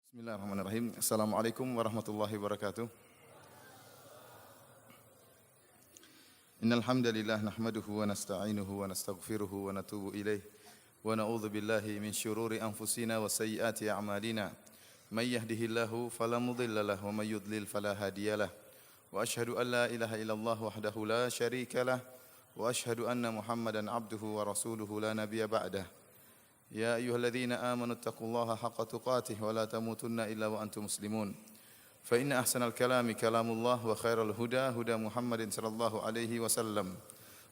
Bismillahirrahmanirrahim. Assalamualaikum warahmatullahi wabarakatuh. Innal hamdalillah nahmaduhu wa nasta'inuhu wa nastaghfiruhu wa natubu ilaih wa na'udzu billahi min syururi anfusina wa sayyiati a'malina. May yahdihillahu fala mudilla lahu wa may yudlil fala hadiyalah. Wa asyhadu an la ilaha illallah wahdahu la syarika lah wa asyhadu anna Muhammadan abduhu wa rasuluhu la nabiyya ba'dah. يا أيها الذين آمنوا اتقوا الله حق تقاته ولا تموتن إلا وأنتم مسلمون فإن أحسن الكلام كلام الله وخير الهدى هدى محمد صلى الله عليه وسلم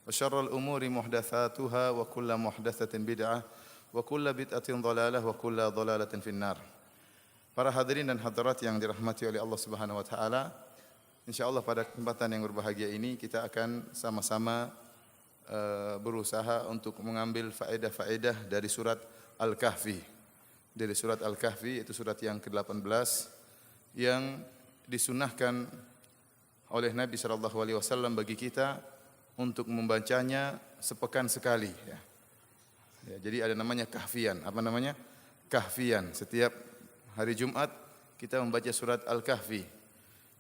وشر الأمور محدثاتها وكل محدثة بدعة وكل بدعة ضلالة وكل ضلالة في النار. Para hadirin dan hadirat yang dirahmati oleh Allah Subhanahu wa taala, insyaallah pada kesempatan yang berbahagia ini kita akan sama-sama berusaha untuk mengambil faedah-faedah dari surat Al-Kahfi. Dari surat Al-Kahfi, itu surat yang ke-18 yang disunahkan oleh Nabi sallallahu alaihi wasallam bagi kita untuk membacanya sepekan sekali ya. Jadi ada namanya kahfian. Apa namanya? Kahfian. Setiap hari Jumat kita membaca surat Al-Kahfi.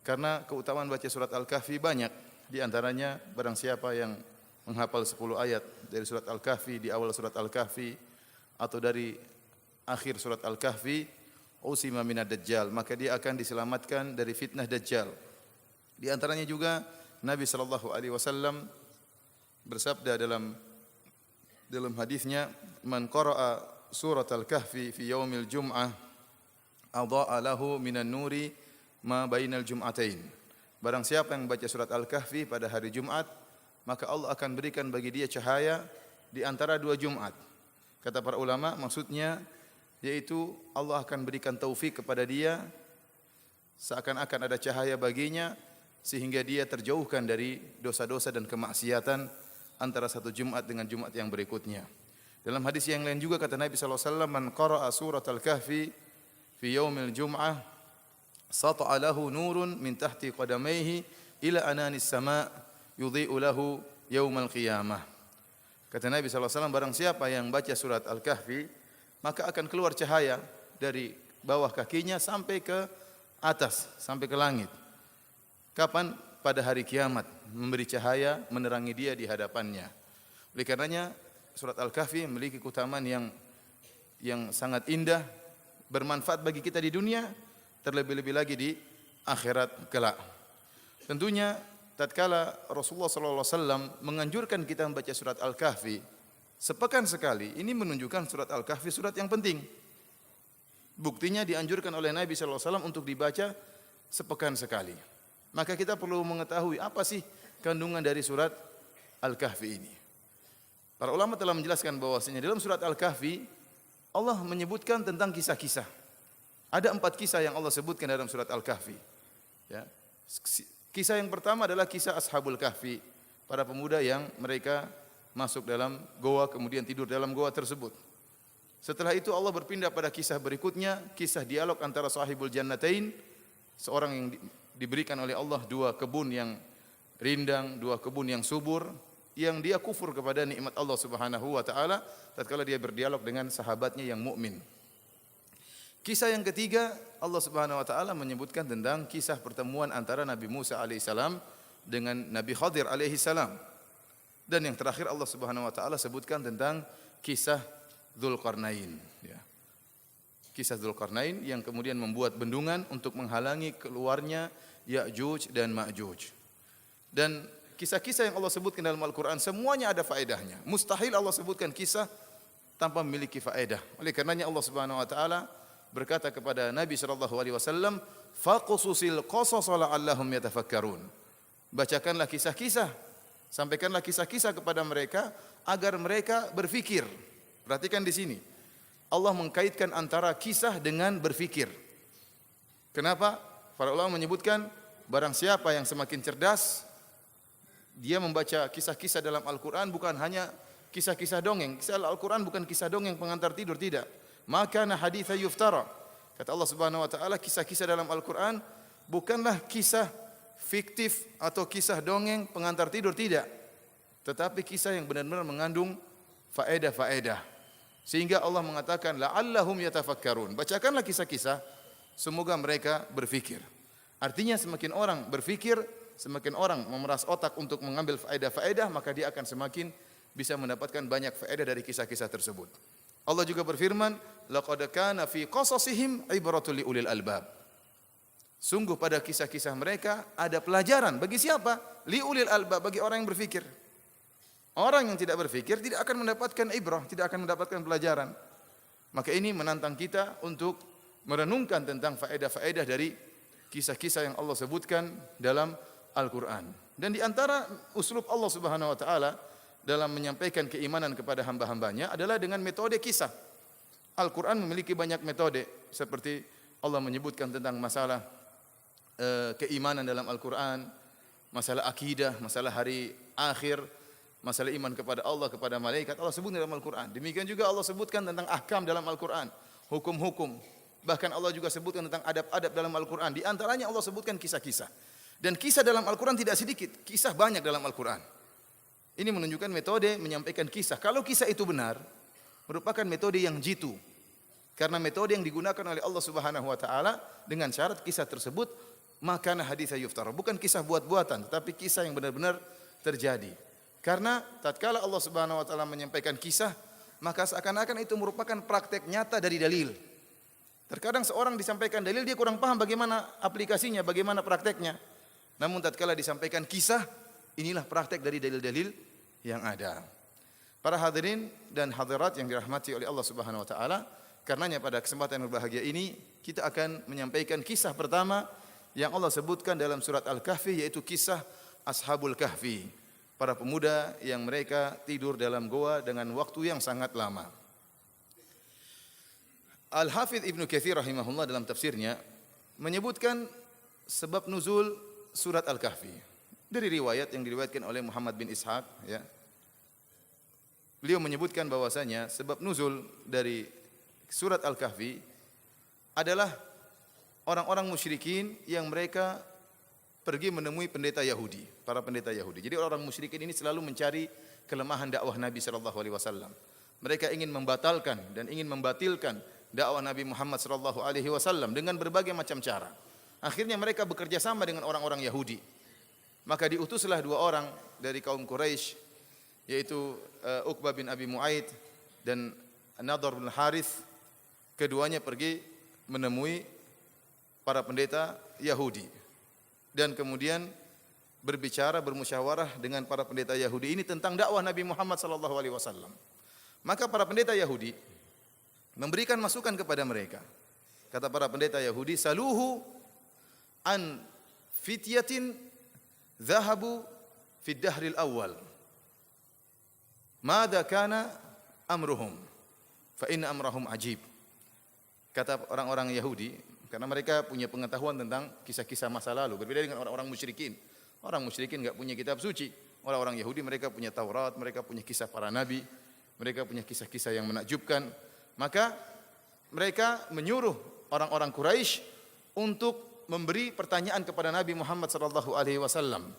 Karena keutamaan baca surat Al-Kahfi banyak. Di antaranya barang siapa yang menghafal 10 ayat dari surat Al-Kahfi di awal surat Al-Kahfi atau dari akhir surat Al-Kahfi, usima minad dajjal, maka dia akan diselamatkan dari fitnah dajjal. Di antaranya juga Nabi sallallahu alaihi wasallam bersabda dalam hadisnya, "Man qara'a surat Al-Kahfi fi yaumil jum'ah adha'a lahu minan nuri ma bainal jum'atain." Barang siapa yang baca surat Al-Kahfi pada hari Jumat, maka Allah akan berikan bagi dia cahaya di antara dua Jumat. Kata para ulama, maksudnya yaitu Allah akan berikan taufik kepada dia seakan-akan ada cahaya baginya sehingga dia terjauhkan dari dosa-dosa dan kemaksiatan antara satu Jumat dengan Jumat yang berikutnya. Dalam hadis yang lain juga kata Nabi sallallahu alaihi wasallam, "Man qara'a surat Al-Kahfi fi yaumil jum'ah sata'a lahu nurun min tahti qadamaihi ila ananis sama' yudhi'u lahu yaumal qiyamah." Kata Nabi sallallahu alaihi wasallam, barang siapa yang baca surat Al-Kahfi, maka akan keluar cahaya dari bawah kakinya sampai ke atas, sampai ke langit. Kapan? Pada hari kiamat, memberi cahaya menerangi dia di hadapannya. Oleh karenanya surat Al-Kahfi memiliki keutamaan yang sangat indah, bermanfaat bagi kita di dunia, terlebih-lebih lagi di akhirat kelak. Tentunya tatkala Rasulullah sallallahu alaihi wasallam menganjurkan kita membaca surat Al-Kahfi sepekan sekali, ini menunjukkan surat Al-Kahfi surat yang penting. Buktinya dianjurkan oleh Nabi sallallahu alaihi wasallam untuk dibaca sepekan sekali. Maka kita perlu mengetahui apa sih kandungan dari surat Al-Kahfi ini. Para ulama telah menjelaskan bahwasanya dalam surat Al-Kahfi Allah menyebutkan tentang kisah-kisah. Ada 4 kisah yang Allah sebutkan dalam surat Al-Kahfi. Ya. Kisah yang pertama adalah kisah Ashabul Kahfi, para pemuda yang mereka masuk dalam goa kemudian tidur dalam goa tersebut. Setelah itu Allah berpindah pada kisah berikutnya, kisah dialog antara sahibul jannatain, seorang yang diberikan oleh Allah 2 kebun yang rindang, 2 kebun yang subur, yang dia kufur kepada nikmat Allah Subhanahu wa taala tatkala dia berdialog dengan sahabatnya yang mukmin. Kisah yang ketiga, Allah Subhanahu wa taala menyebutkan tentang kisah pertemuan antara Nabi Musa alaihissalam dengan Nabi Khadir alaihissalam. Dan yang terakhir Allah Subhanahu wa taala sebutkan tentang kisah Dzulqarnain, ya. Kisah Dzulqarnain yang kemudian membuat bendungan untuk menghalangi keluarnya Ya'juj dan Ma'juj. Dan kisah-kisah yang Allah sebutkan dalam Al-Qur'an semuanya ada faedahnya. Mustahil Allah sebutkan kisah tanpa memiliki faedah. Oleh karenanya Allah Subhanahu wa taala berkata kepada Nabi sallallahu alaihi wasallam, "Faqsusil qasas la'allahum yatafakkarun." Bacakanlah kisah-kisah, sampaikanlah kisah-kisah kepada mereka agar mereka berfikir. Perhatikan di sini. Allah mengkaitkan antara kisah dengan berfikir. Kenapa? Para ulama menyebutkan barang siapa yang semakin cerdas, dia membaca kisah-kisah dalam Al-Qur'an bukan hanya kisah-kisah dongeng. Kisah Al-Qur'an bukan kisah dongeng pengantar tidur, tidak. Maka haditha yuftara. Kata Allah Subhanahu wa taala, kisah-kisah dalam Al-Qur'an bukanlah kisah fiktif atau kisah dongeng pengantar tidur, tidak. Tetapi kisah yang benar-benar mengandung faedah-faedah. Sehingga Allah mengatakan la'allahum yatafakkarun. Bacakanlah kisah-kisah semoga mereka berfikir. Artinya semakin orang berfikir, semakin orang memeras otak untuk mengambil faedah-faedah, maka dia akan semakin bisa mendapatkan banyak faedah dari kisah-kisah tersebut. Allah juga berfirman, laqad kana fi qasasihim ibratul liulil albab. Sungguh pada kisah-kisah mereka ada pelajaran bagi siapa? Liulil albab, bagi orang yang berfikir. Orang yang tidak berfikir tidak akan mendapatkan ibrah, tidak akan mendapatkan pelajaran. Maka ini menantang kita untuk merenungkan tentang faedah-faedah dari kisah-kisah yang Allah sebutkan dalam Al-Quran. Dan di antara uslub Allah Subhanahu wa taala dalam menyampaikan keimanan kepada hamba-hambanya adalah dengan metode kisah. Al-Quran memiliki banyak metode, seperti Allah menyebutkan tentang masalah keimanan dalam Al-Quran, masalah akidah, masalah hari akhir, masalah iman kepada Allah, kepada malaikat, Allah sebut dalam Al-Quran. Demikian juga Allah sebutkan tentang ahkam dalam Al-Quran, hukum-hukum. Bahkan Allah juga sebutkan tentang adab-adab dalam Al-Quran. Di antaranya Allah sebutkan kisah-kisah. Dan kisah dalam Al-Quran tidak sedikit, kisah banyak dalam Al-Quran. Ini menunjukkan metode menyampaikan kisah. Kalau kisah itu benar, merupakan metode yang jitu. Karena metode yang digunakan oleh Allah Subhanahu wa taala dengan syarat kisah tersebut makana haditsa yuftara, bukan kisah buat-buatan, tetapi kisah yang benar-benar terjadi. Karena tatkala Allah Subhanahu wa taala menyampaikan kisah, maka seakan-akan itu merupakan praktek nyata dari dalil. Terkadang seorang disampaikan dalil, dia kurang paham bagaimana aplikasinya, bagaimana prakteknya. Namun tatkala disampaikan kisah, inilah praktek dari dalil-dalil yang ada. Para hadirin dan hadirat yang dirahmati oleh Allah Subhanahu wa taala, karenanya pada kesempatan yang berbahagia ini kita akan menyampaikan kisah pertama yang Allah sebutkan dalam surat Al-Kahfi, yaitu kisah Ashabul Kahfi, para pemuda yang mereka tidur dalam goa dengan waktu yang sangat lama. Al-Hafidz Ibnu Katsir rahimahullah dalam tafsirnya menyebutkan sebab nuzul surat Al-Kahfi dari riwayat yang diriwayatkan oleh Muhammad bin Ishaq, ya. Beliau menyebutkan bahwasanya sebab nuzul dari surat Al-Kahfi adalah orang-orang musyrikin yang mereka pergi menemui pendeta Yahudi, para pendeta Yahudi. Jadi orang musyrikin ini selalu mencari kelemahan dakwah Nabi sallallahu alaihi wasallam. Mereka ingin membatalkan dan ingin membatilkan dakwah Nabi Muhammad sallallahu alaihi wasallam dengan berbagai macam cara. Akhirnya mereka bekerja sama dengan orang-orang Yahudi. Maka diutuslah dua orang dari kaum Quraisy, yaitu Uqbah bin Abi Mu'aid dan Nadhr bin Harith. Keduanya pergi menemui para pendeta Yahudi dan kemudian berbicara, bermusyawarah dengan para pendeta Yahudi ini tentang dakwah Nabi Muhammad sallallahu alaihi wasallam. Maka para pendeta Yahudi memberikan masukan kepada mereka. Kata para pendeta Yahudi, saluhu an fityatin dhahabu fid dahril awal. Madza kana amruhum? Fa inna amrahum ajib. Kata orang-orang Yahudi, karena mereka punya pengetahuan tentang kisah-kisah masa lalu, berbeda dengan orang-orang musyrikin. Orang musyrikin enggak punya kitab suci. Orang-orang Yahudi mereka punya Taurat, mereka punya kisah para nabi, mereka punya kisah-kisah yang menakjubkan. Maka mereka menyuruh orang-orang Quraisy untuk memberi pertanyaan kepada Nabi Muhammad sallallahu alaihi wasallam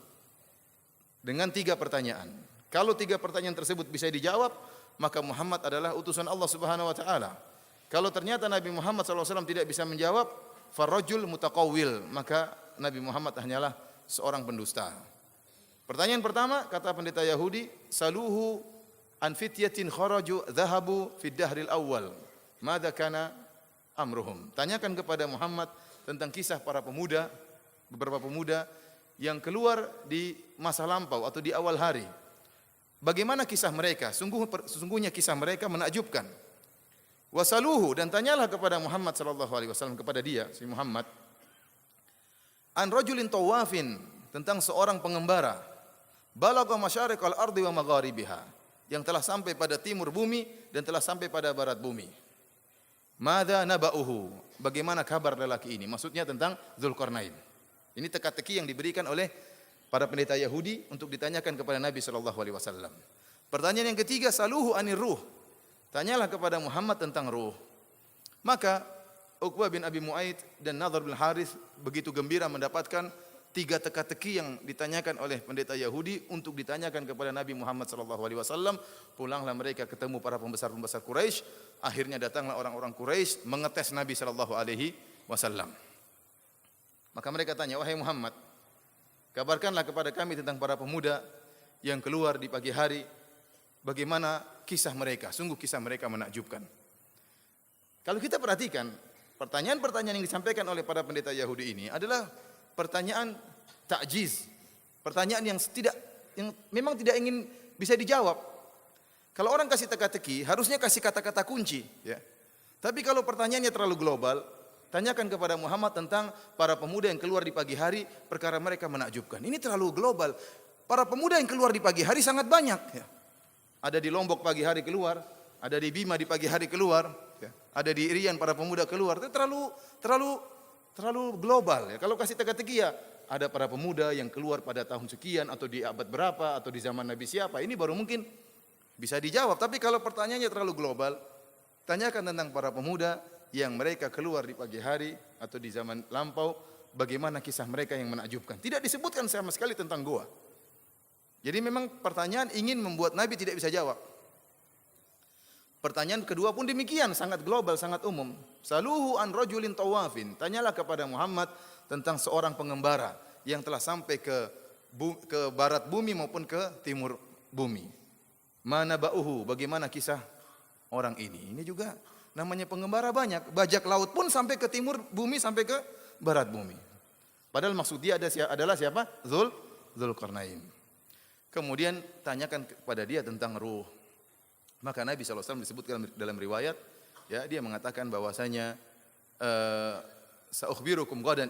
dengan 3 pertanyaan. Kalau 3 pertanyaan tersebut bisa dijawab, maka Muhammad adalah utusan Allah Subhanahu wa taala. Kalau ternyata Nabi Muhammad SAW tidak bisa menjawab, farrajul mutaqawwil, maka Nabi Muhammad hanyalah seorang pendusta. Pertanyaan pertama, kata pendeta Yahudi, saluhu an fityatin kharaju dhahabu fid dahril awal. Madza kana amruhum? Tanyakan kepada Muhammad tentang kisah para pemuda, beberapa pemuda yang keluar di masa lampau atau di awal hari. Bagaimana kisah mereka? Sesungguhnya kisah mereka menakjubkan. Wasaluhu, dan tanyalah kepada Muhammad sallallahu alaihi wasallam, kepada dia si Muhammad, an rajulin tawafin, tentang seorang pengembara, balagha masyariqal ardi wa magharibiha, yang telah sampai pada timur bumi dan telah sampai pada barat bumi. Madza naba'uhu? Bagaimana kabar lelaki ini? Maksudnya tentang Dzulqarnain. Ini teka-teki yang diberikan oleh para pendeta Yahudi untuk ditanyakan kepada Nabi sallallahu alaihi wasallam. Pertanyaan yang ketiga, saluhu anir ruh. Tanyalah kepada Muhammad tentang ruh. Maka Uqbah bin Abi Mu'aid dan Nadhr bin Harith begitu gembira mendapatkan 3 teka-teki yang ditanyakan oleh pendeta Yahudi untuk ditanyakan kepada Nabi Muhammad sallallahu alaihi wasallam. Pulanglah mereka ketemu para pembesar-pembesar Quraisy. Akhirnya datanglah orang-orang Quraisy mengetes Nabi sallallahu alaihi wasallam. Maka mereka tanya, wahai Muhammad, kabarkanlah kepada kami tentang para pemuda yang keluar di pagi hari, bagaimana kisah mereka. Sungguh kisah mereka menakjubkan. Kalau kita perhatikan, pertanyaan-pertanyaan yang disampaikan oleh para pendeta Yahudi ini adalah pertanyaan ta'jiz, pertanyaan yang memang tidak ingin bisa dijawab. Kalau orang kasih teka-teki, harusnya kasih kata-kata kunci, ya. Tapi kalau pertanyaannya terlalu global, tanyakan kepada Muhammad tentang para pemuda yang keluar di pagi hari, perkara mereka menakjubkan. Ini terlalu global. Para pemuda yang keluar di pagi hari sangat banyak, ya. Ada di Lombok pagi hari keluar, ada di Bima di pagi hari keluar, ya. Ada di Irian para pemuda keluar. Itu terlalu global, ya. Kalau kasih teka-teki, ya ada para pemuda yang keluar pada tahun sekian atau di abad berapa atau di zaman Nabi siapa. Ini baru mungkin bisa dijawab. Tapi kalau pertanyaannya terlalu global, tanyakan tentang para pemuda yang mereka keluar di pagi hari atau di zaman lampau, bagaimana kisah mereka yang menakjubkan. Tidak disebutkan sama sekali tentang goa. Jadi memang pertanyaan ingin membuat Nabi tidak bisa jawab. Pertanyaan kedua pun demikian, sangat global, sangat umum. Saluhu an rajulin tawafin. Tanyalah kepada Muhammad tentang seorang pengembara yang telah sampai ke barat bumi maupun ke timur bumi. Mana ba'uhu, bagaimana kisah orang ini. Ini juga namanya pengembara banyak. Bajak laut pun sampai ke timur bumi, sampai ke barat bumi. Padahal maksud dia adalah siapa? Dzulqarnain. Kemudian tanyakan kepada dia tentang ruh. Maka Nabi SAW disebutkan dalam riwayat, ya, dia mengatakan bahwasanya sa'ukhbirukum ghadan,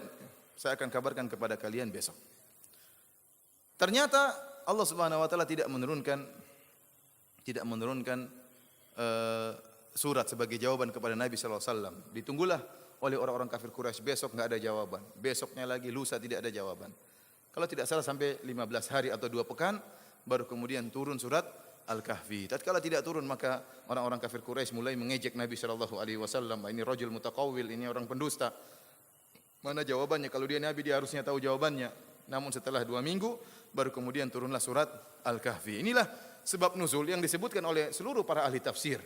saya akan kabarkan kepada kalian besok. Ternyata Allah Subhanahu wa taala tidak menurunkan surat sebagai jawaban kepada Nabi SAW. Ditunggulah oleh orang-orang kafir Quraisy, besok enggak ada jawaban. Besoknya lagi, lusa tidak ada jawaban. Kalau tidak salah sampai 15 hari atau 2 pekan baru kemudian turun surat Al-Kahfi. Tatkala tidak turun, maka orang-orang kafir Quraisy mulai mengejek Nabi SAW. Ini rajul mutaqawwil, ini orang pendusta. Mana jawabannya? Kalau dia Nabi, dia harusnya tahu jawabannya. Namun setelah 2 minggu baru kemudian turunlah surat Al-Kahfi. Inilah sebab nuzul yang disebutkan oleh seluruh para ahli tafsir.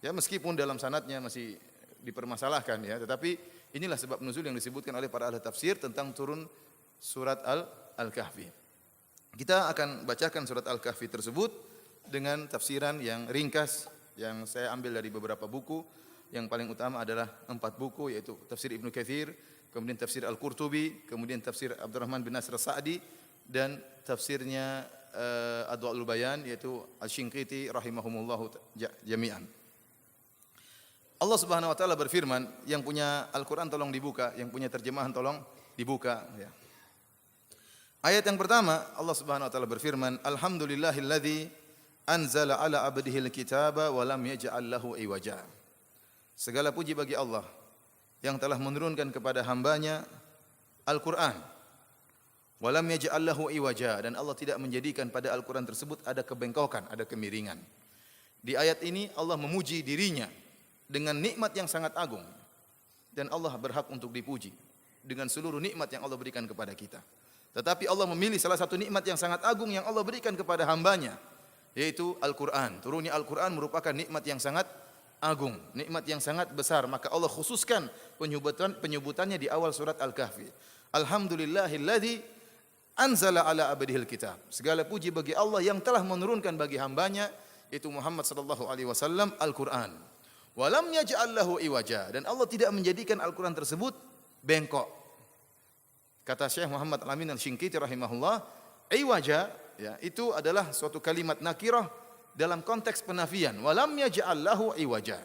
Ya, meskipun dalam sanadnya masih dipermasalahkan, ya, tetapi inilah sebab nuzul yang disebutkan oleh para ahli tafsir tentang turun surat Al-Kahfi. Kita akan bacakan surat Al-Kahfi tersebut dengan tafsiran yang ringkas yang saya ambil dari beberapa buku. Yang paling utama adalah 4 buku, yaitu tafsir Ibnu Katsir, kemudian tafsir Al-Qurtubi, kemudian tafsir Abdurrahman bin Nasr As-Sa'di, dan tafsirnya Adwa'ul Bayan, yaitu Asy-Shinqiti rahimahumullahu jami'an. Allah Subhanahu wa taala berfirman, yang punya Al-Qur'an tolong dibuka, yang punya terjemahan tolong dibuka, ya. Ayat yang pertama, Allah Subhanahu wa taala berfirman, Alhamdulillahilladzi anzala ala abdihil kitaba wa lam yaj'al lahu iwaja. Segala puji bagi Allah yang telah menurunkan kepada hambanya Al-Qur'an. Wa lam yaj'al lahu iwaja, dan Allah tidak menjadikan pada Al-Qur'an tersebut ada kebengkokan, ada kemiringan. Di ayat ini Allah memuji dirinya dengan nikmat yang sangat agung, dan Allah berhak untuk dipuji dengan seluruh nikmat yang Allah berikan kepada kita. Tetapi Allah memilih salah satu nikmat yang sangat agung yang Allah berikan kepada hambanya, yaitu Al-Qur'an. Turunnya Al-Qur'an merupakan nikmat yang sangat agung, nikmat yang sangat besar. Maka Allah khususkan penyebutannya di awal surat Al-Kahfi. Alhamdulillahilladzi anzala ala abdihil kitab. Segala puji bagi Allah yang telah menurunkan bagi hambanya, yaitu Muhammad sallallahu alaihi wasallam, Al-Qur'an. Wa lam yaj'al lahu iwaja, dan Allah tidak menjadikan Al-Qur'an tersebut bengkok. Kata Syekh Muhammad Al-Amin Al-Shinqiti rahimahullah, iwaja, ya, itu adalah suatu kalimat nakirah dalam konteks penafian. Walam yaj'al lahu iwaja,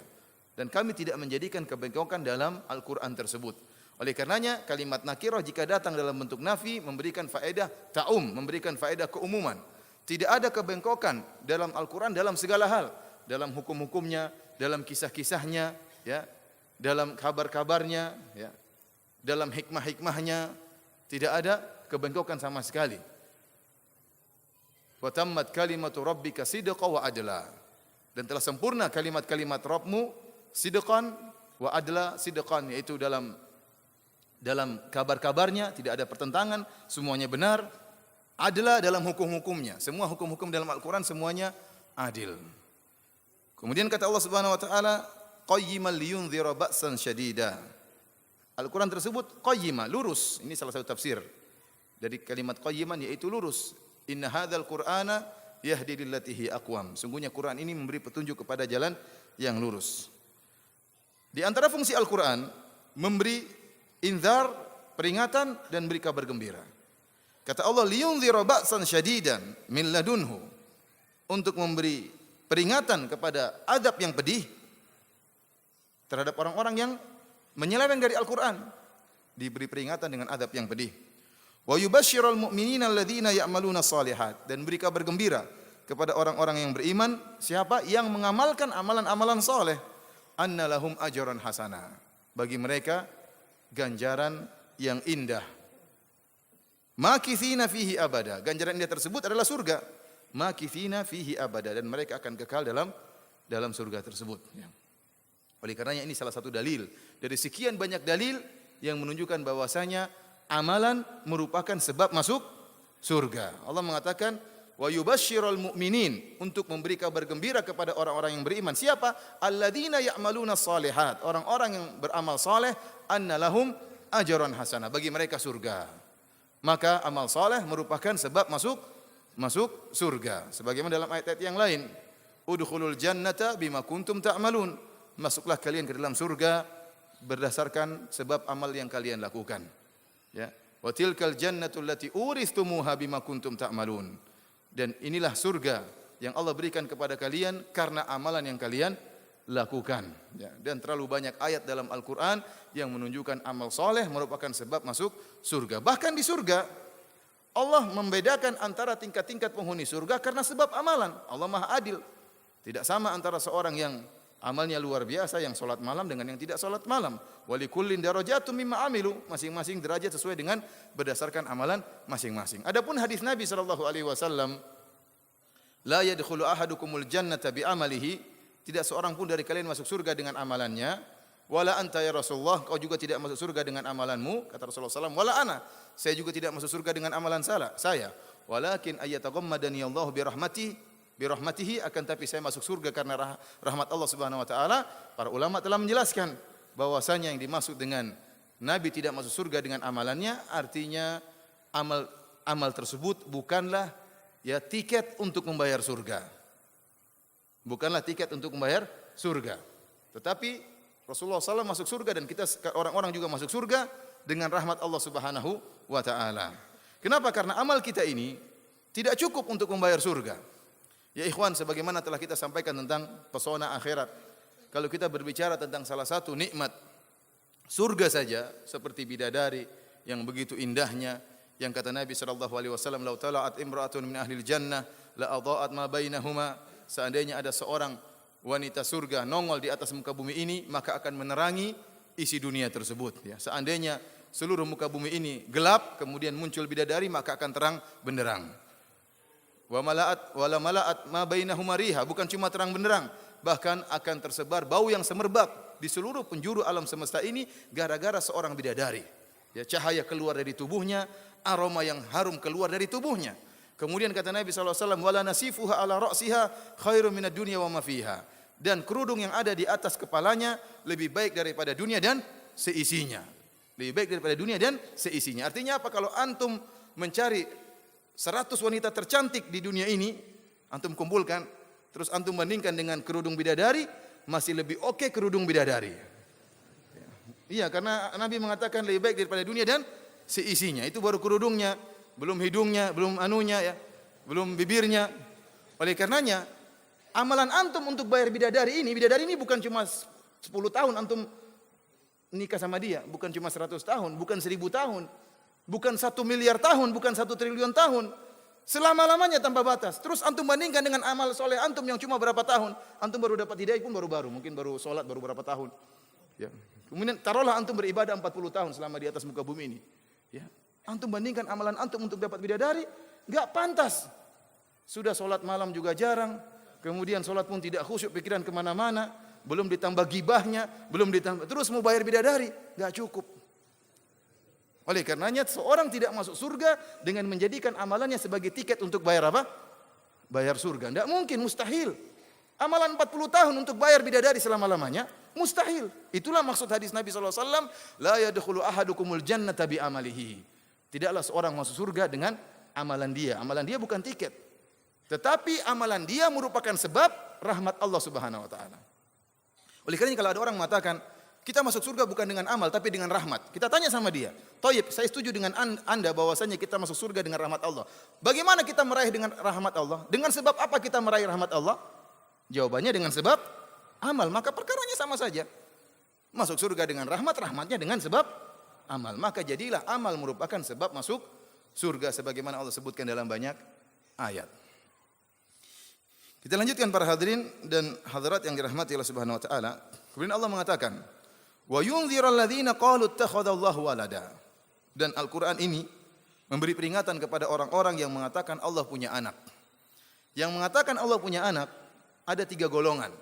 dan kami tidak menjadikan kebengkokan dalam Al-Qur'an tersebut. Oleh karenanya kalimat nakirah jika datang dalam bentuk nafi memberikan faedah ta'um, memberikan faedah keumuman. Tidak ada kebengkokan dalam Al-Qur'an dalam segala hal, dalam hukum-hukumnya, dalam kisah-kisahnya, ya, dalam kabar-kabarnya, ya, dalam hikmah-hikmahnya. Tidak ada kebengkokan sama sekali. Wa tammat kalimatu rabbika sidqan wa adla. Dan telah sempurna kalimat-kalimat Rabbmu sidqan wa adla. Sidqan yaitu dalam kabar-kabarnya tidak ada pertentangan, semuanya benar. Adla dalam hukum-hukumnya. Semua hukum-hukum dalam Al-Qur'an semuanya adil. Kemudian kata Allah Subhanahu wa taala, qayyiman liyunzira ba'san syadida. Al-Quran tersebut qayyimah, lurus. Ini salah satu tafsir dari kalimat qayyiman, yaitu lurus. Inna hadzal Qur'ana yahdi lillati hi aqwam. Sungguhnya Quran ini memberi petunjuk kepada jalan yang lurus. Di antara fungsi Al-Quran, memberi inzar, peringatan, dan beri kabar gembira. Kata Allah, liyunzira ba'san syadidan min ladunhu. Untuk memberi peringatan kepada azab yang pedih terhadap orang-orang yang menyeleweng dari Al-Quran. Diberi peringatan dengan azab yang pedih. Wa yubashshiral mu'minina alladzina ya'maluna shalihat. Dan beri kabar gembira kepada orang-orang yang beriman. Siapa? Yang mengamalkan amalan-amalan saleh. Anna lahum ajran hasanah. Bagi mereka ganjaran yang indah. Makithina fihi abada. Ganjaran indah tersebut adalah surga. Makithina fihi abada. Dan mereka akan kekal dalam surga tersebut. Oleh karenanya ini salah satu dalil dari sekian banyak dalil yang menunjukkan bahwasanya amalan merupakan sebab masuk surga. Allah mengatakan wa yubashshiral mu'minin, untuk memberi kabar gembira kepada orang-orang yang beriman. Siapa? Alladzina ya'maluna shalihat, orang-orang yang beramal saleh, anna lahum ajran hasanah, bagi mereka surga. Maka amal saleh merupakan sebab masuk surga. Sebagaimana dalam ayat-ayat yang lain, udkhulul jannata bima kuntum ta'malun. Masuklah kalian ke dalam surga berdasarkan sebab amal yang kalian lakukan. Ya. Wa tilkal jannatu allati uristumuha bima kuntum ta'malun. Dan inilah surga yang Allah berikan kepada kalian karena amalan yang kalian lakukan. Ya. Dan terlalu banyak ayat dalam Al-Quran yang menunjukkan amal soleh merupakan sebab masuk surga. Bahkan di surga Allah membedakan antara tingkat-tingkat penghuni surga karena sebab amalan. Allah Maha Adil. Tidak sama antara seorang yang amalnya luar biasa yang salat malam dengan yang tidak salat malam. Walikullin darajatun mimma amilu, masing-masing derajat sesuai dengan berdasarkan amalan masing-masing. Adapun hadis Nabi sallallahu alaihi wasallam, la yadkhulu ahadukumul jannata bi amalihi, tidak seorang pun dari kalian masuk surga dengan amalannya. Wala anta ya Rasulullah, kau juga tidak masuk surga dengan amalanmu, kata Rasulullah sallallahu alaihi wasallam. Wala ana, saya juga tidak masuk surga dengan amalan saya. Walakin ayyataghammadani Allah bi rahmatihi, akan tapi saya masuk surga karena rahmat Allah Subhanahu wa taala. Para ulama telah menjelaskan bahwasanya yang dimaksud dengan Nabi tidak masuk surga dengan amalannya, artinya amal tersebut bukanlah tiket untuk membayar surga. Bukanlah tiket untuk membayar surga. Tetapi Rasulullah SAW masuk surga dan kita orang-orang juga masuk surga dengan rahmat Allah Subhanahu wa taala. Kenapa? Karena amal kita ini tidak cukup untuk membayar surga. Ya ikhwan, sebagaimana telah kita sampaikan tentang pesona akhirat. Kalau kita berbicara tentang salah satu nikmat surga saja, seperti bidadari yang begitu indahnya, yang kata Nabi sallallahu alaihi wasallam, "Lau tala'at imra'atun min ahlil jannah la adha'at ma bainahuma." Seandainya ada seorang wanita surga nongol di atas muka bumi ini, maka akan menerangi isi dunia tersebut. Ya, seandainya seluruh muka bumi ini gelap, kemudian muncul bidadari, maka akan terang benderang. Wa mala'at ma bainahuma riha, bukan cuma terang benderang, bahkan akan tersebar bau yang semerbak di seluruh penjuru alam semesta ini gara-gara seorang bidadari. Ya, cahaya keluar dari tubuhnya, aroma yang harum keluar dari tubuhnya. Kemudian kata Nabi sallallahu alaihi wasallam, wala nasifuha ala ra'siha khairum minad dunya wa ma fiha. Dan kerudung yang ada di atas kepalanya lebih baik daripada dunia dan seisinya. Lebih baik daripada dunia dan seisinya. Artinya apa? Kalau antum mencari 100 wanita tercantik di dunia ini, antum kumpulkan, terus antum bandingkan dengan kerudung bidadari, masih lebih oke kerudung bidadari. Iya, karena Nabi mengatakan lebih baik daripada dunia dan seisinya. Itu baru kerudungnya, belum hidungnya, belum anunya ya, belum bibirnya. Oleh karenanya, amalan antum untuk bayar bidadari ini bukan cuma 10 tahun antum nikah sama dia, bukan cuma 100 tahun, bukan 1000 tahun. Bukan 1 miliar tahun, bukan 1 triliun tahun. Selama-lamanya tanpa batas. Terus antum bandingkan dengan amal soleh antum yang cuma berapa tahun. Antum baru dapat hidayah pun baru-baru. Mungkin baru sholat baru berapa tahun. Ya. Kemudian taruhlah antum beribadah 40 tahun selama di atas muka bumi ini. Ya. Antum bandingkan amalan antum untuk dapat bidadari, gak pantas. Sudah sholat malam juga jarang. Kemudian sholat pun tidak khusyuk, pikiran kemana-mana. Belum ditambah gibahnya, belum ditambah. Terus mau bayar bidadari, gak cukup. Oleh karenanya seorang tidak masuk surga dengan menjadikan amalannya sebagai tiket untuk bayar apa? Bayar surga. Tidak mungkin, mustahil. Amalan 40 tahun untuk bayar bidadari selama-lamanya mustahil. Itulah maksud hadis Nabi SAW, la yadkhulu ahadukumul jannata bi amalihi. Tidaklah seorang masuk surga dengan amalan dia. Amalan dia bukan tiket. Tetapi amalan dia merupakan sebab rahmat Allah Subhanahu wa taala. Oleh karena kalau ada orang mengatakan, kita masuk surga bukan dengan amal tapi dengan rahmat. Kita tanya sama dia, "Thayyib, saya setuju dengan Anda bahwasanya kita masuk surga dengan rahmat Allah. Bagaimana kita meraih dengan rahmat Allah? Dengan sebab apa kita meraih rahmat Allah?" Jawabannya dengan sebab amal. Maka perkaranya sama saja. Masuk surga dengan rahmat, rahmatnya dengan sebab amal. Maka jadilah amal merupakan sebab masuk surga sebagaimana Allah sebutkan dalam banyak ayat. Kita lanjutkan para hadirin dan hadirat yang dirahmati Allah Subhanahu wa taala. Kemudian Allah mengatakan, "Wa yunziral ladzina qalu ittakhadallahu walada." Dan Al-Qur'an ini memberi peringatan kepada orang-orang yang mengatakan Allah punya anak. Yang mengatakan Allah punya anak ada 3 golongan.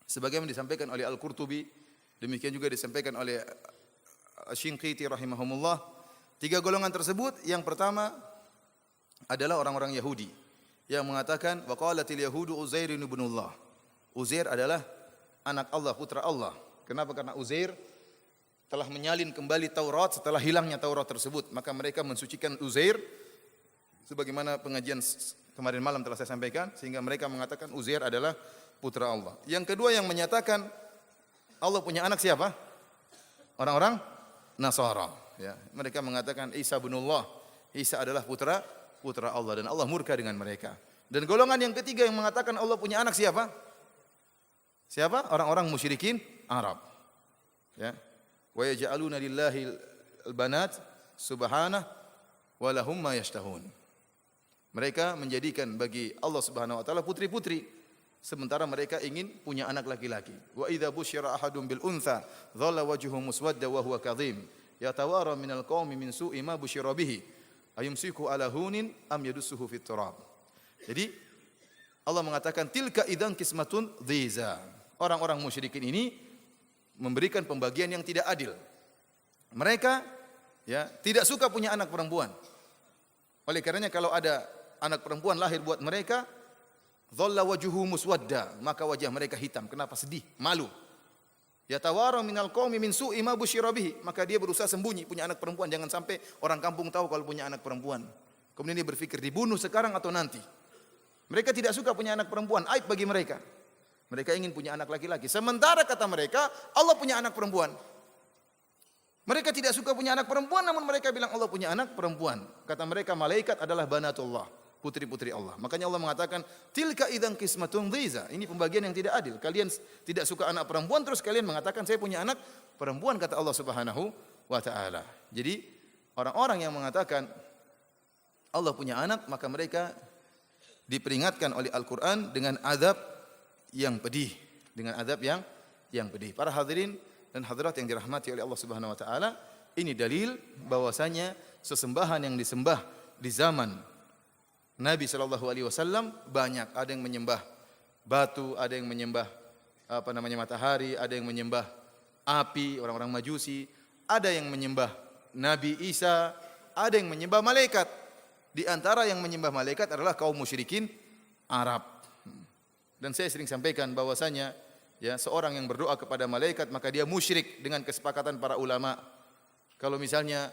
Sebagaimana disampaikan oleh Al-Qurtubi, demikian juga disampaikan oleh Asy-Shinqiti rahimahumullah. 3 golongan tersebut, yang pertama adalah orang-orang Yahudi yang mengatakan wa qalatil yahudu Uzair ibnullah. Uzair adalah anak Allah, putra Allah. Kenapa? Karena Uzair telah menyalin kembali Taurat setelah hilangnya Taurat tersebut. Maka mereka mensucikan Uzair sebagaimana pengajian kemarin malam telah saya sampaikan, sehingga mereka mengatakan Uzair adalah putra Allah. Yang kedua yang menyatakan Allah punya anak siapa? Orang-orang Nasara. Ya, mereka mengatakan Isa binullah. Isa adalah putra Allah dan Allah murka dengan mereka. Dan golongan yang ketiga yang mengatakan Allah punya anak siapa? Siapa? Orang-orang musyrikin Arab. Ya. Wa yaj'aluna lillahi al-banat subhanahu wa lahum ma yashtahun. Mereka menjadikan bagi Allah Subhanahu wa taala putri-putri sementara mereka ingin punya anak laki-laki. Wa idza busyira ahadun bil untha dhalla wajhuhu muswadda wa huwa kadhim yatawara minal qaumi min su'i ma busyira bihi ayumsiku ala hunin am yadussuhu fit turab. Jadi Allah mengatakan tilka idzan qismatun dhiza. Orang-orang musyrikin ini memberikan pembagian yang tidak adil. Mereka ya tidak suka punya anak perempuan. Oleh karenanya kalau ada anak perempuan lahir buat mereka, dhalla wajhuhu muswadda, maka wajah mereka hitam. Kenapa? Sedih, malu. Yatawara minal qaumi min su'i ma busyira bihi, maka dia berusaha sembunyi punya anak perempuan, jangan sampai orang kampung tahu kalau punya anak perempuan. Kemudian dia berpikir dibunuh sekarang atau nanti. Mereka tidak suka punya anak perempuan, aib bagi mereka. Mereka ingin punya anak laki-laki. Sementara kata mereka, Allah punya anak perempuan. Mereka tidak suka punya anak perempuan, namun mereka bilang Allah punya anak perempuan. Kata mereka, malaikat adalah banatullah, putri-putri Allah. Makanya Allah mengatakan, tilka idzan qismatun dhiza. Ini pembagian yang tidak adil. Kalian tidak suka anak perempuan, terus kalian mengatakan saya punya anak perempuan, kata Allah Subhanahu wa taala. Jadi, orang-orang yang mengatakan Allah punya anak, maka mereka diperingatkan oleh Al-Qur'an dengan azab yang pedih, dengan azab yang pedih. Para hadirin dan hadirat yang dirahmati oleh Allah Subhanahu wa taala, ini dalil bahwasanya sesembahan yang disembah di zaman Nabi sallallahu alaihi wasallam banyak. Ada yang menyembah batu, ada yang menyembah matahari, ada yang menyembah api, orang-orang Majusi, ada yang menyembah Nabi Isa, ada yang menyembah malaikat. Di antara yang menyembah malaikat adalah kaum musyrikin Arab. Dan saya sering sampaikan bahwasanya ya seorang yang berdoa kepada malaikat maka dia musyrik dengan kesepakatan para ulama. Kalau misalnya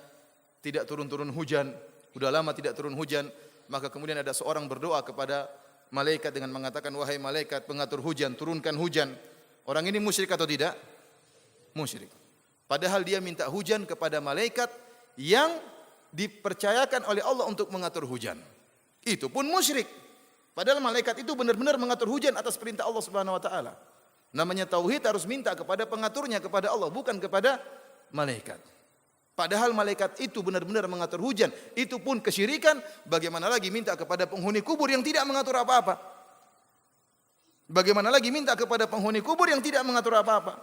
tidak turun-turun hujan, sudah lama tidak turun hujan, maka kemudian ada seorang berdoa kepada malaikat dengan mengatakan wahai malaikat pengatur hujan, turunkan hujan. Orang ini musyrik atau tidak? Musyrik. Padahal dia minta hujan kepada malaikat yang dipercayakan oleh Allah untuk mengatur hujan. Itu pun musyrik. Padahal malaikat itu benar-benar mengatur hujan atas perintah Allah Subhanahu wa taala. Namanya tauhid harus minta kepada pengaturnya, kepada Allah, bukan kepada malaikat. Padahal malaikat itu benar-benar mengatur hujan, itu pun kesyirikan, bagaimana lagi minta kepada penghuni kubur yang tidak mengatur apa-apa? Bagaimana lagi minta kepada penghuni kubur yang tidak mengatur apa-apa?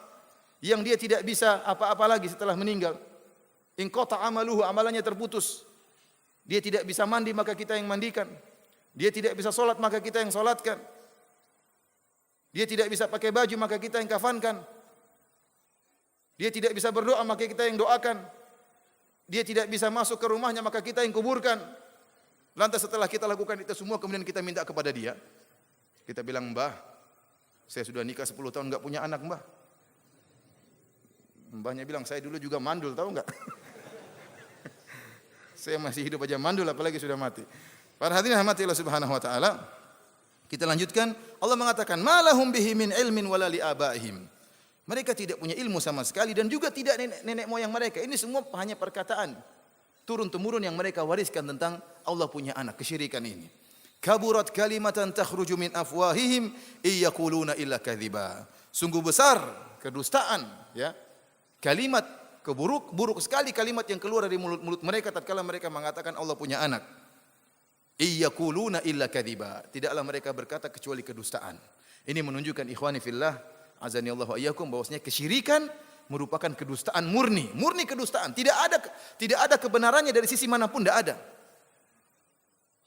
Yang dia tidak bisa apa-apa lagi setelah meninggal. In qata amaluhu, amalannya terputus. Dia tidak bisa mandi, maka kita yang mandikan. Dia tidak bisa solat, maka kita yang solatkan. Dia tidak bisa pakai baju, maka kita yang kafankan. Dia tidak bisa berdoa, maka kita yang doakan. Dia tidak bisa masuk ke rumahnya, maka kita yang kuburkan. Lantas setelah kita lakukan itu semua, kemudian kita minta kepada dia. Kita bilang, Mbah, Saya sudah nikah 10 tahun enggak punya anak, Mbah. Mbahnya bilang, saya dulu juga mandul, tahu enggak? Saya masih hidup aja mandul, apalagi sudah mati. Para hadirin rahmati Allah Subhanahu wa taala. Kita lanjutkan. Allah mengatakan, "Malahum bihi min ilmin wala li abaihim." Mereka tidak punya ilmu sama sekali dan juga tidak nenek moyang mereka. Ini semua hanya perkataan turun temurun yang mereka wariskan tentang Allah punya anak, kesyirikan ini. Kaburat kalimatan takhruju min afwahihim iyaquluna illa kadhiba. Sungguh besar kedustaan, ya. Kalimat buruk sekali kalimat yang keluar dari mulut mereka tatkala mereka mengatakan Allah punya anak. Iyaquluna illa kadhiba. Tidaklah mereka berkata kecuali kedustaan. Ini menunjukkan ikhwani fillah, azani Allah wa iyyakum, bahwasanya kesyirikan merupakan kedustaan murni kedustaan. Tidak ada kebenarannya dari sisi manapun, tidak ada.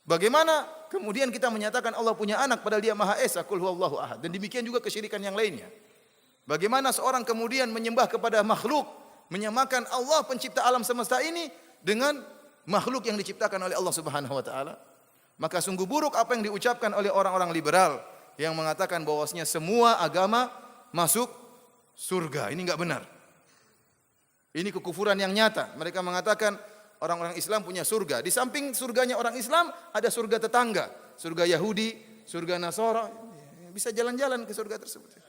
Bagaimana kemudian kita menyatakan Allah punya anak padahal Dia Maha Esa, qul huwallahu ahad. Dan demikian juga kesyirikan yang lainnya. Bagaimana seorang kemudian menyembah kepada makhluk, menyamakan Allah pencipta alam semesta ini dengan makhluk yang diciptakan oleh Allah Subhanahu wa taala. Maka sungguh buruk apa yang diucapkan oleh orang-orang liberal yang mengatakan bahwasanya semua agama masuk surga. Ini enggak benar. Ini kekufuran yang nyata. Mereka mengatakan orang-orang Islam punya surga. Di samping surganya orang Islam, ada surga tetangga. Surga Yahudi, surga Nasara. Bisa jalan-jalan ke surga tersebut.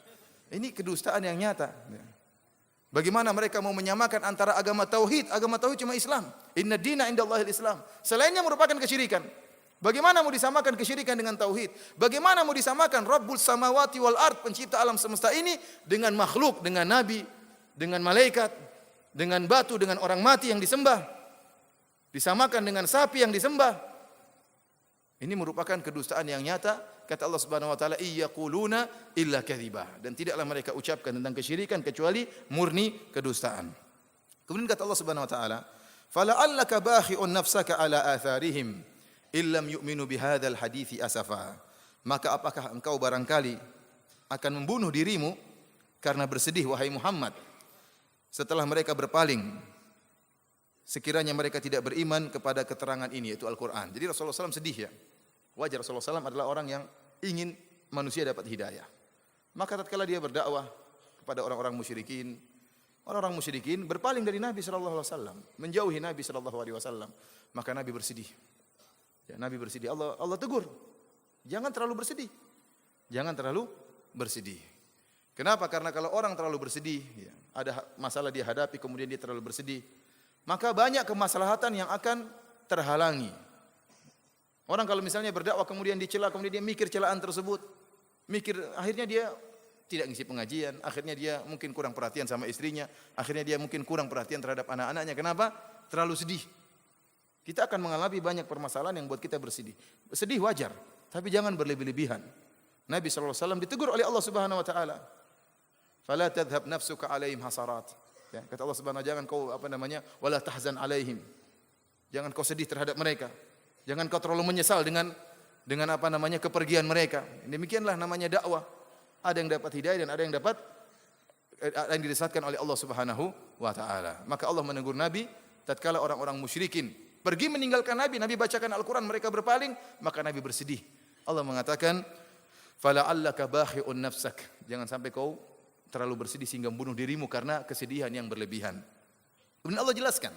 Ini kedustaan yang nyata. Bagaimana mereka mau menyamakan antara agama tauhid cuma Islam. Inna dina indallahil Islam. Selainnya merupakan kesyirikan. Bagaimana mau disamakan kesyirikan dengan tauhid? Bagaimana mau disamakan Rabbul samawati wal ard, pencipta alam semesta ini, dengan makhluk, dengan nabi, dengan malaikat, dengan batu, dengan orang mati yang disembah, disamakan dengan sapi yang disembah. Ini merupakan kedustaan yang nyata. Kata Allah Subhanahu wa taala, iyaquluna illa kadhiba. Dan tidaklah mereka ucapkan tentang kesyirikan kecuali murni kedustaan. Kemudian kata Allah Subhanahu wa taala, fala'allaka bakhi'un nafsaka ala atharihim illam yu'minu bihadzal hadithi asafa. Maka apakah engkau barangkali akan membunuh dirimu karena bersedih wahai Muhammad setelah mereka berpaling, sekiranya mereka tidak beriman kepada keterangan ini, yaitu Al-Quran. Jadi Rasulullah SAW sedih, ya. Wajar, Rasulullah SAW adalah orang yang ingin manusia dapat hidayah. Maka tatkala dia berdakwah kepada orang-orang musyrikin berpaling dari Nabi SAW, menjauhi Nabi SAW, maka Nabi bersedih. Ya, Nabi bersedih. Allah tegur, jangan terlalu bersedih. Jangan terlalu bersedih. Kenapa? Karena kalau orang terlalu bersedih, ya, ada masalah dia hadapi, kemudian dia terlalu bersedih, maka banyak kemaslahatan yang akan terhalangi. Orang kalau misalnya berdakwah kemudian dicela, kemudian dia mikir celaan tersebut, akhirnya dia tidak ngisi pengajian, akhirnya dia mungkin kurang perhatian sama istrinya, akhirnya dia mungkin kurang perhatian terhadap anak-anaknya. Kenapa? Terlalu sedih. Kita akan mengalami banyak permasalahan yang buat kita bersedih. Sedih wajar, tapi jangan berlebih-lebihan. Nabi SAW ditegur oleh Allah Subhanahu wa taala. Fala tadhhab nafsuka alaihim hasarat. Ya, kata Allah Subhanahu wa taala, jangan kau wala tahzan alaihim. Jangan kau sedih terhadap mereka. Jangan kau terlalu menyesal dengan kepergian mereka. Demikianlah namanya dakwah. Ada yang dapat hidayah dan ada yang disesatkan oleh Allah Subhanahu wa taala. Maka Allah menegur Nabi tatkala orang-orang musyrikin pergi meninggalkan Nabi bacakan Al-Qur'an, mereka berpaling, maka Nabi bersedih. Allah mengatakan, "Fala'allaka bakhi'un nafsak." Jangan sampai kau terlalu bersedih sehingga membunuh dirimu karena kesedihan yang berlebihan. Kemudian Allah jelaskan,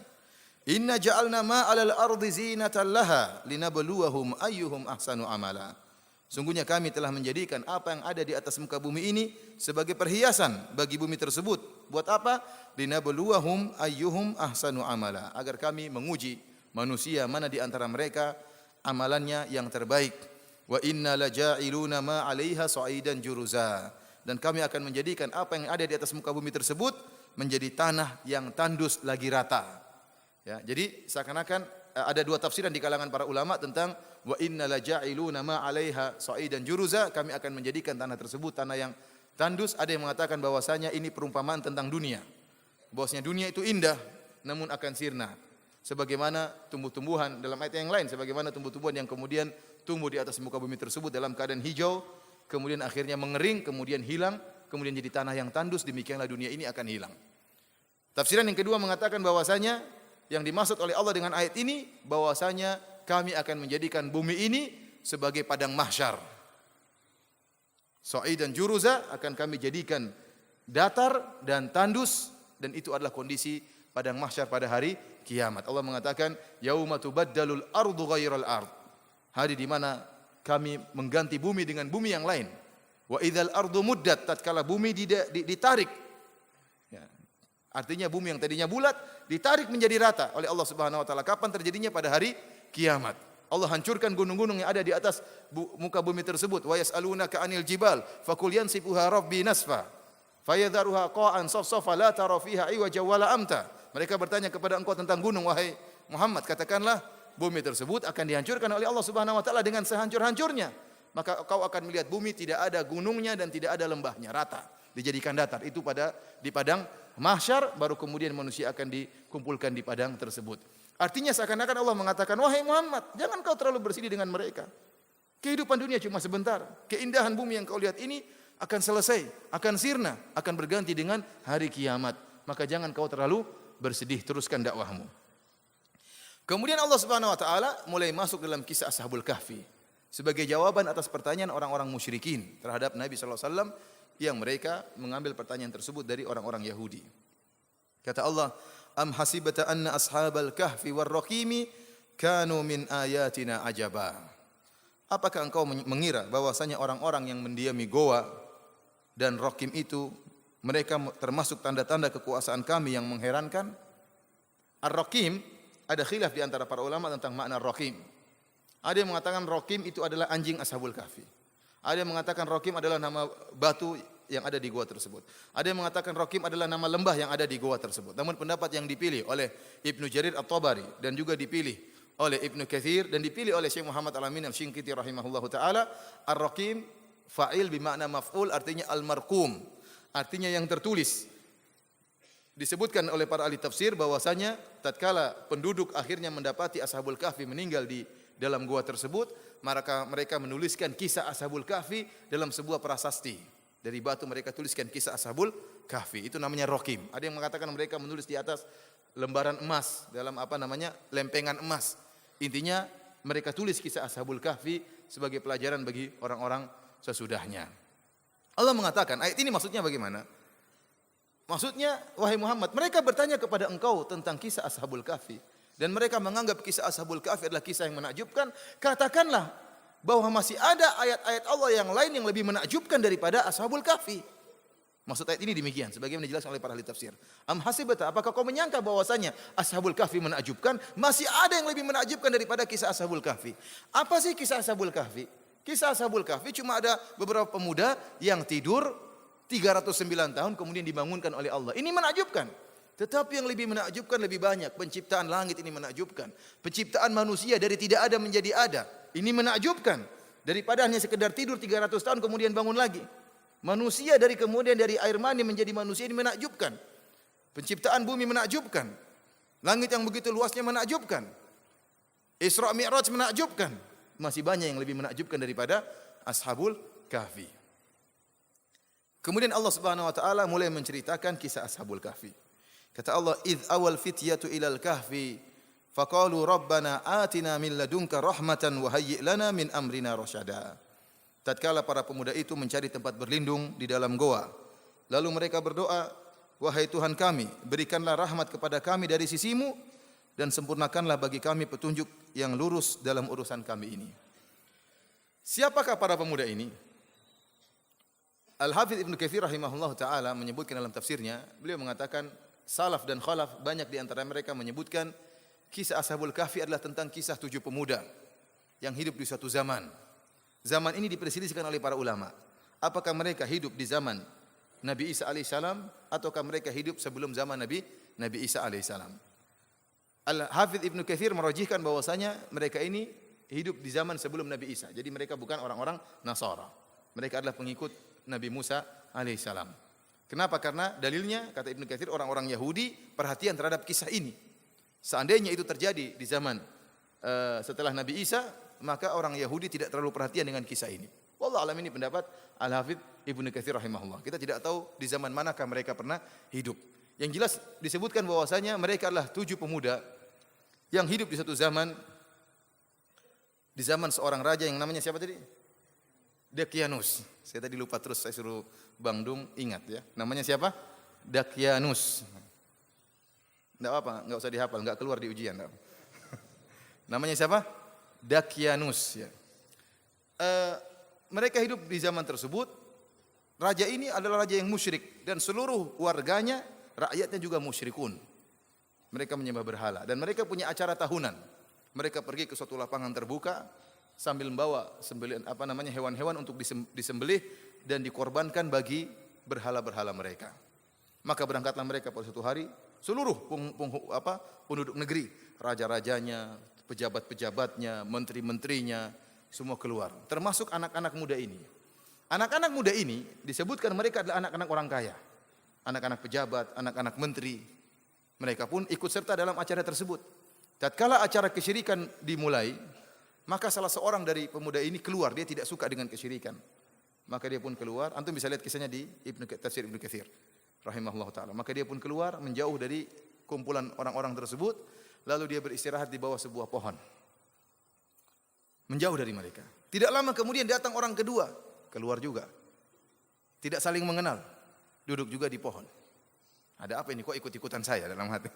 "Inna ja'alna ma 'alal ardi zinatan laha linabluwahum ayyuhum ahsanu amala." Sungguhnya kami telah menjadikan apa yang ada di atas muka bumi ini sebagai perhiasan bagi bumi tersebut. Buat apa? Linabluwahum ayyuhum ahsanu amala, agar kami menguji manusia mana di antara mereka amalannya yang terbaik. Wa inna laja'iluna ma 'alaiha sa'idan juruza. Dan kami akan menjadikan apa yang ada di atas muka bumi tersebut menjadi tanah yang tandus lagi rata. Ya, jadi seakan-akan ada dua tafsiran di kalangan para ulama tentang wa inna laja'iluna ma 'alaiha sa'idan juruza, kami akan menjadikan tanah tersebut tanah yang tandus. Ada yang mengatakan bahwasanya ini perumpamaan tentang dunia. Bahwasanya dunia itu indah namun akan sirna. Sebagaimana tumbuh-tumbuhan dalam ayat yang lain, sebagaimana tumbuh-tumbuhan yang kemudian tumbuh di atas muka bumi tersebut dalam keadaan hijau, kemudian akhirnya mengering, kemudian hilang, kemudian jadi tanah yang tandus, demikianlah dunia ini akan hilang. Tafsiran yang kedua mengatakan bahwasanya yang dimaksud oleh Allah dengan ayat ini bahwasanya kami akan menjadikan bumi ini sebagai padang mahsyar. Sa'idan juruza, akan kami jadikan datar dan tandus, dan itu adalah kondisi padang mahsyar pada hari kiamat. Allah mengatakan, yauma tubaddalul ardu ghairal ard. Hari di mana kami mengganti bumi dengan bumi yang lain. Wa idzal ardu muddat, tatkala bumi ditarik. Ya. Artinya bumi yang tadinya bulat ditarik menjadi rata oleh Allah Subhanahu wa taala. Kapan terjadinya? Pada hari kiamat. Allah hancurkan gunung-gunung yang ada di atas muka bumi tersebut. Wa yas'alunaka 'anil jibal faqul yansifuha rabbi nasfa fayadharuha qa'an safsafa la tara fiha iwaja wala amta. Mereka bertanya kepada engkau tentang gunung, wahai Muhammad, katakanlah bumi tersebut akan dihancurkan oleh Allah Subhanahu wa taala dengan sehancur-hancurnya. Maka kau akan melihat bumi tidak ada gunungnya dan tidak ada lembahnya, rata, dijadikan datar. Itu di padang mahsyar, baru kemudian manusia akan dikumpulkan di padang tersebut. Artinya seakan-akan Allah mengatakan, wahai Muhammad, jangan kau terlalu bersedih dengan mereka. Kehidupan dunia cuma sebentar. Keindahan bumi yang kau lihat ini akan selesai, akan sirna, akan berganti dengan hari kiamat. Maka jangan kau terlalu bersedih, teruskan dakwahmu. Kemudian Allah Subhanahu wa taala mulai masuk dalam kisah Ashabul Kahfi sebagai jawaban atas pertanyaan orang-orang musyrikin terhadap Nabi sallallahu alaihi wasallam yang mereka mengambil pertanyaan tersebut dari orang-orang Yahudi. Kata Allah, am hasibata anna ashabal kahfi war raqimi kanu min ayatina ajaba. Apakah engkau mengira bahwasanya orang-orang yang mendiami goa dan raqim itu mereka termasuk tanda-tanda kekuasaan kami yang mengherankan? Ar-raqim, ada khilaf di antara para ulama tentang makna raqim. Ada yang mengatakan raqim itu adalah anjing Ashabul Kahfi. Ada yang mengatakan raqim adalah nama batu yang ada di gua tersebut. Ada yang mengatakan raqim adalah nama lembah yang ada di gua tersebut. Namun pendapat yang dipilih oleh Ibnu Jarir At-Tabari dan juga dipilih oleh Ibnu Katsir dan dipilih oleh Syekh Muhammad Al-Amin Al-Shinqiti rahimahullahu taala, ar-raqim fa'il bermakna maf'ul, artinya al-marqum, artinya yang tertulis. Disebutkan oleh para ahli tafsir bahwasanya tatkala penduduk akhirnya mendapati Ashabul Kahfi meninggal di dalam gua tersebut, maka mereka menuliskan kisah Ashabul Kahfi dalam sebuah prasasti. Dari batu mereka tuliskan kisah Ashabul Kahfi. Itu namanya raqim. Ada yang mengatakan mereka menulis di atas lembaran emas, dalam lempengan emas. Intinya mereka tulis kisah Ashabul Kahfi sebagai pelajaran bagi orang-orang sesudahnya. Allah mengatakan, ayat ini maksudnya bagaimana? Maksudnya, wahai Muhammad, mereka bertanya kepada engkau tentang kisah Ashabul Kahfi dan mereka menganggap kisah Ashabul Kahfi adalah kisah yang menakjubkan. Katakanlah bahwa masih ada ayat-ayat Allah yang lain yang lebih menakjubkan daripada Ashabul Kahfi. Maksud ayat ini demikian, sebagaimana dijelaskan oleh para ahli tafsir. Am hasibata, apakah kau menyangka bahwasanya Ashabul Kahfi menakjubkan? Masih ada yang lebih menakjubkan daripada kisah Ashabul Kahfi. Apa sih kisah Ashabul Kahfi? Kisah Ashabul Kahfi cuma ada beberapa pemuda yang tidur 309 tahun kemudian dibangunkan oleh Allah. Ini menakjubkan. Tetapi yang lebih menakjubkan lebih banyak. Penciptaan langit ini menakjubkan. Penciptaan manusia dari tidak ada menjadi ada. Ini menakjubkan. Daripada hanya sekedar tidur 300 tahun kemudian bangun lagi. Manusia dari air mani menjadi manusia, ini menakjubkan. Penciptaan bumi menakjubkan. Langit yang begitu luasnya menakjubkan. Isra Mi'raj menakjubkan. Masih banyak yang lebih menakjubkan daripada Ashabul Kahfi. Kemudian Allah Subhanahu wa taala mulai menceritakan kisah Ashabul Kahfi. Kata Allah, "Idz awal fityatu ilal kahfi faqalu rabbana atina min ladunka rahmatan wa hayyi' lana min amrina rasyada." Tatkala para pemuda itu mencari tempat berlindung di dalam goa, lalu mereka berdoa, "Wahai Tuhan kami, berikanlah rahmat kepada kami dari sisimu dan sempurnakanlah bagi kami petunjuk yang lurus dalam urusan kami ini." Siapakah para pemuda ini? Al-Hafidz Ibnu Katsir rahimahullah ta'ala menyebutkan dalam tafsirnya, beliau mengatakan salaf dan khalaf banyak di antara mereka menyebutkan kisah Ashabul Kahfi adalah tentang kisah 7 pemuda yang hidup di suatu zaman. Zaman ini diperselisihkan oleh para ulama. Apakah mereka hidup di zaman Nabi Isa alaihissalam ataukah mereka hidup sebelum zaman Nabi Isa alaihissalam? Al-Hafidz Ibnu Katsir merajihkan bahwasanya mereka ini hidup di zaman sebelum Nabi Isa. Jadi mereka bukan orang-orang Nasara. Mereka adalah pengikut Nabi Musa alaihissalam. Kenapa? Karena dalilnya, kata Ibnu Katsir, orang-orang Yahudi perhatian terhadap kisah ini. Seandainya itu terjadi di zaman setelah Nabi Isa, maka orang Yahudi tidak terlalu perhatian dengan kisah ini. Wallahu alam, ini pendapat Al-Hafidz Ibnu Katsir rahimahullah. Kita tidak tahu di zaman manakah mereka pernah hidup. Yang jelas disebutkan bahwasanya mereka adalah 7 pemuda yang hidup di satu zaman, di zaman seorang raja yang namanya siapa tadi? Dakianus. Saya tadi lupa terus, saya suruh Bang Dung ingat ya. Namanya siapa? Dakianus. Enggak apa, enggak usah dihafal, enggak keluar di ujian. Enggak. Namanya siapa? Dakianus ya. Mereka hidup di zaman tersebut. Raja ini adalah raja yang musyrik dan seluruh warganya, rakyatnya juga musyrikun. Mereka menyembah berhala dan mereka punya acara tahunan. Mereka pergi ke suatu lapangan terbuka sambil membawa hewan-hewan untuk disembelih dan dikorbankan bagi berhala-berhala mereka. Maka berangkatlah mereka pada suatu hari, seluruh penduduk negeri, raja-rajanya, pejabat-pejabatnya, menteri-menterinya, semua keluar, termasuk anak-anak muda ini. Anak-anak muda ini disebutkan mereka adalah anak-anak orang kaya, anak-anak pejabat, anak-anak menteri. Mereka pun ikut serta dalam acara tersebut. Tatkala acara kesyirikan dimulai, maka salah seorang dari pemuda ini keluar, dia tidak suka dengan kesyirikan. Maka dia pun keluar, antum bisa lihat kisahnya di tafsir Ibnu Katsir rahimahullah taala. Maka dia pun keluar menjauh dari kumpulan orang-orang tersebut, lalu dia beristirahat di bawah sebuah pohon. Menjauh dari mereka. Tidak lama kemudian datang orang kedua, keluar juga. Tidak saling mengenal, duduk juga di pohon. Ada apa ini, kok ikut-ikutan saya dalam hati.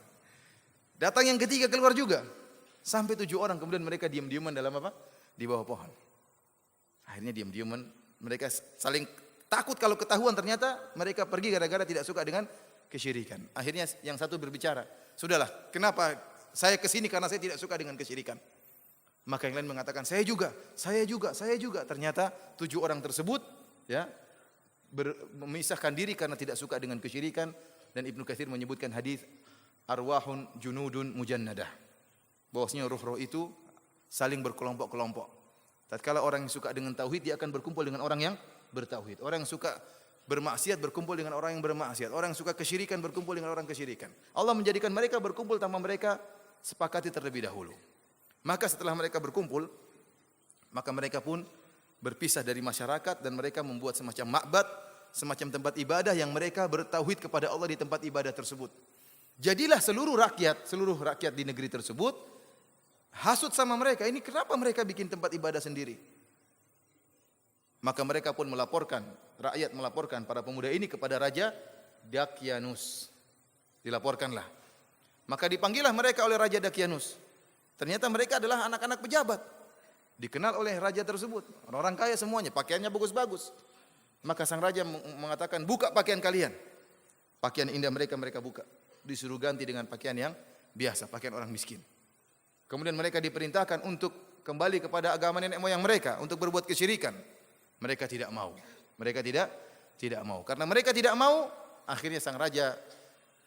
Datang yang ketiga, keluar juga. Sampai 7 orang, kemudian mereka diam-diaman dalam apa? Di bawah pohon. Akhirnya diam-diaman, mereka saling takut kalau ketahuan, ternyata mereka pergi gara-gara tidak suka dengan kesyirikan. Akhirnya yang satu berbicara, sudahlah, kenapa saya kesini karena saya tidak suka dengan kesyirikan. Maka yang lain mengatakan, saya juga. Ternyata 7 orang tersebut ya memisahkan diri karena tidak suka dengan kesyirikan. Dan Ibnu Katsir menyebutkan hadis arwahun junudun mujannadah. Bahwasanya ruh-ruh itu saling berkelompok-kelompok. Tatkala orang yang suka dengan tauhid, dia akan berkumpul dengan orang yang bertauhid. Orang yang suka bermaksiat berkumpul dengan orang yang bermaksiat. Orang yang suka kesyirikan berkumpul dengan orang kesyirikan. Allah menjadikan mereka berkumpul tanpa mereka sepakati terlebih dahulu. Maka setelah mereka berkumpul, maka mereka pun berpisah dari masyarakat dan mereka membuat semacam ma'bad, semacam tempat ibadah yang mereka bertauhid kepada Allah di tempat ibadah tersebut. Jadilah seluruh rakyat di negeri tersebut hasut sama mereka. Ini kenapa mereka bikin tempat ibadah sendiri? Maka mereka pun rakyat melaporkan para pemuda ini kepada Raja Dakianus. Dilaporkanlah. Maka dipanggillah mereka oleh Raja Dakianus. Ternyata mereka adalah anak-anak pejabat. Dikenal oleh raja tersebut. Orang kaya semuanya, pakaiannya bagus-bagus. Maka sang raja mengatakan, buka pakaian kalian. Pakaian indah mereka buka. Disuruh ganti dengan pakaian yang biasa, pakaian orang miskin. Kemudian mereka diperintahkan untuk kembali kepada agama nenek moyang mereka, untuk berbuat kesyirikan. Mereka tidak mau. Mereka tidak mau. Karena mereka tidak mau, akhirnya sang raja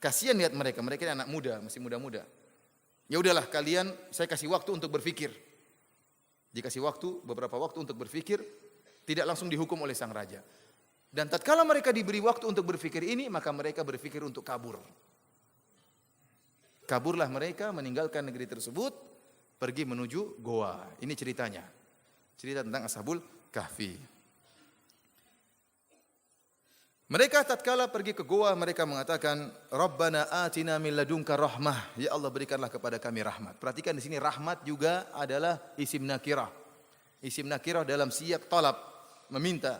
kasihan lihat mereka. Mereka ini anak muda, masih muda-muda. Ya udahlah, kalian saya kasih waktu untuk berpikir. Dikasih waktu, beberapa waktu untuk berpikir, tidak langsung dihukum oleh sang raja. Dan tatkala mereka diberi waktu untuk berpikir ini, maka mereka berpikir untuk kabur. Kaburlah mereka meninggalkan negeri tersebut, pergi menuju goa. Ini ceritanya. Cerita tentang Ashabul Kahfi. Mereka tatkala pergi ke goa, mereka mengatakan, Rabbana atina min ladunka rahmah. Ya Allah, berikanlah kepada kami rahmat. Perhatikan di sini rahmat juga adalah isim nakirah. Isim nakirah dalam siyaq talab, meminta.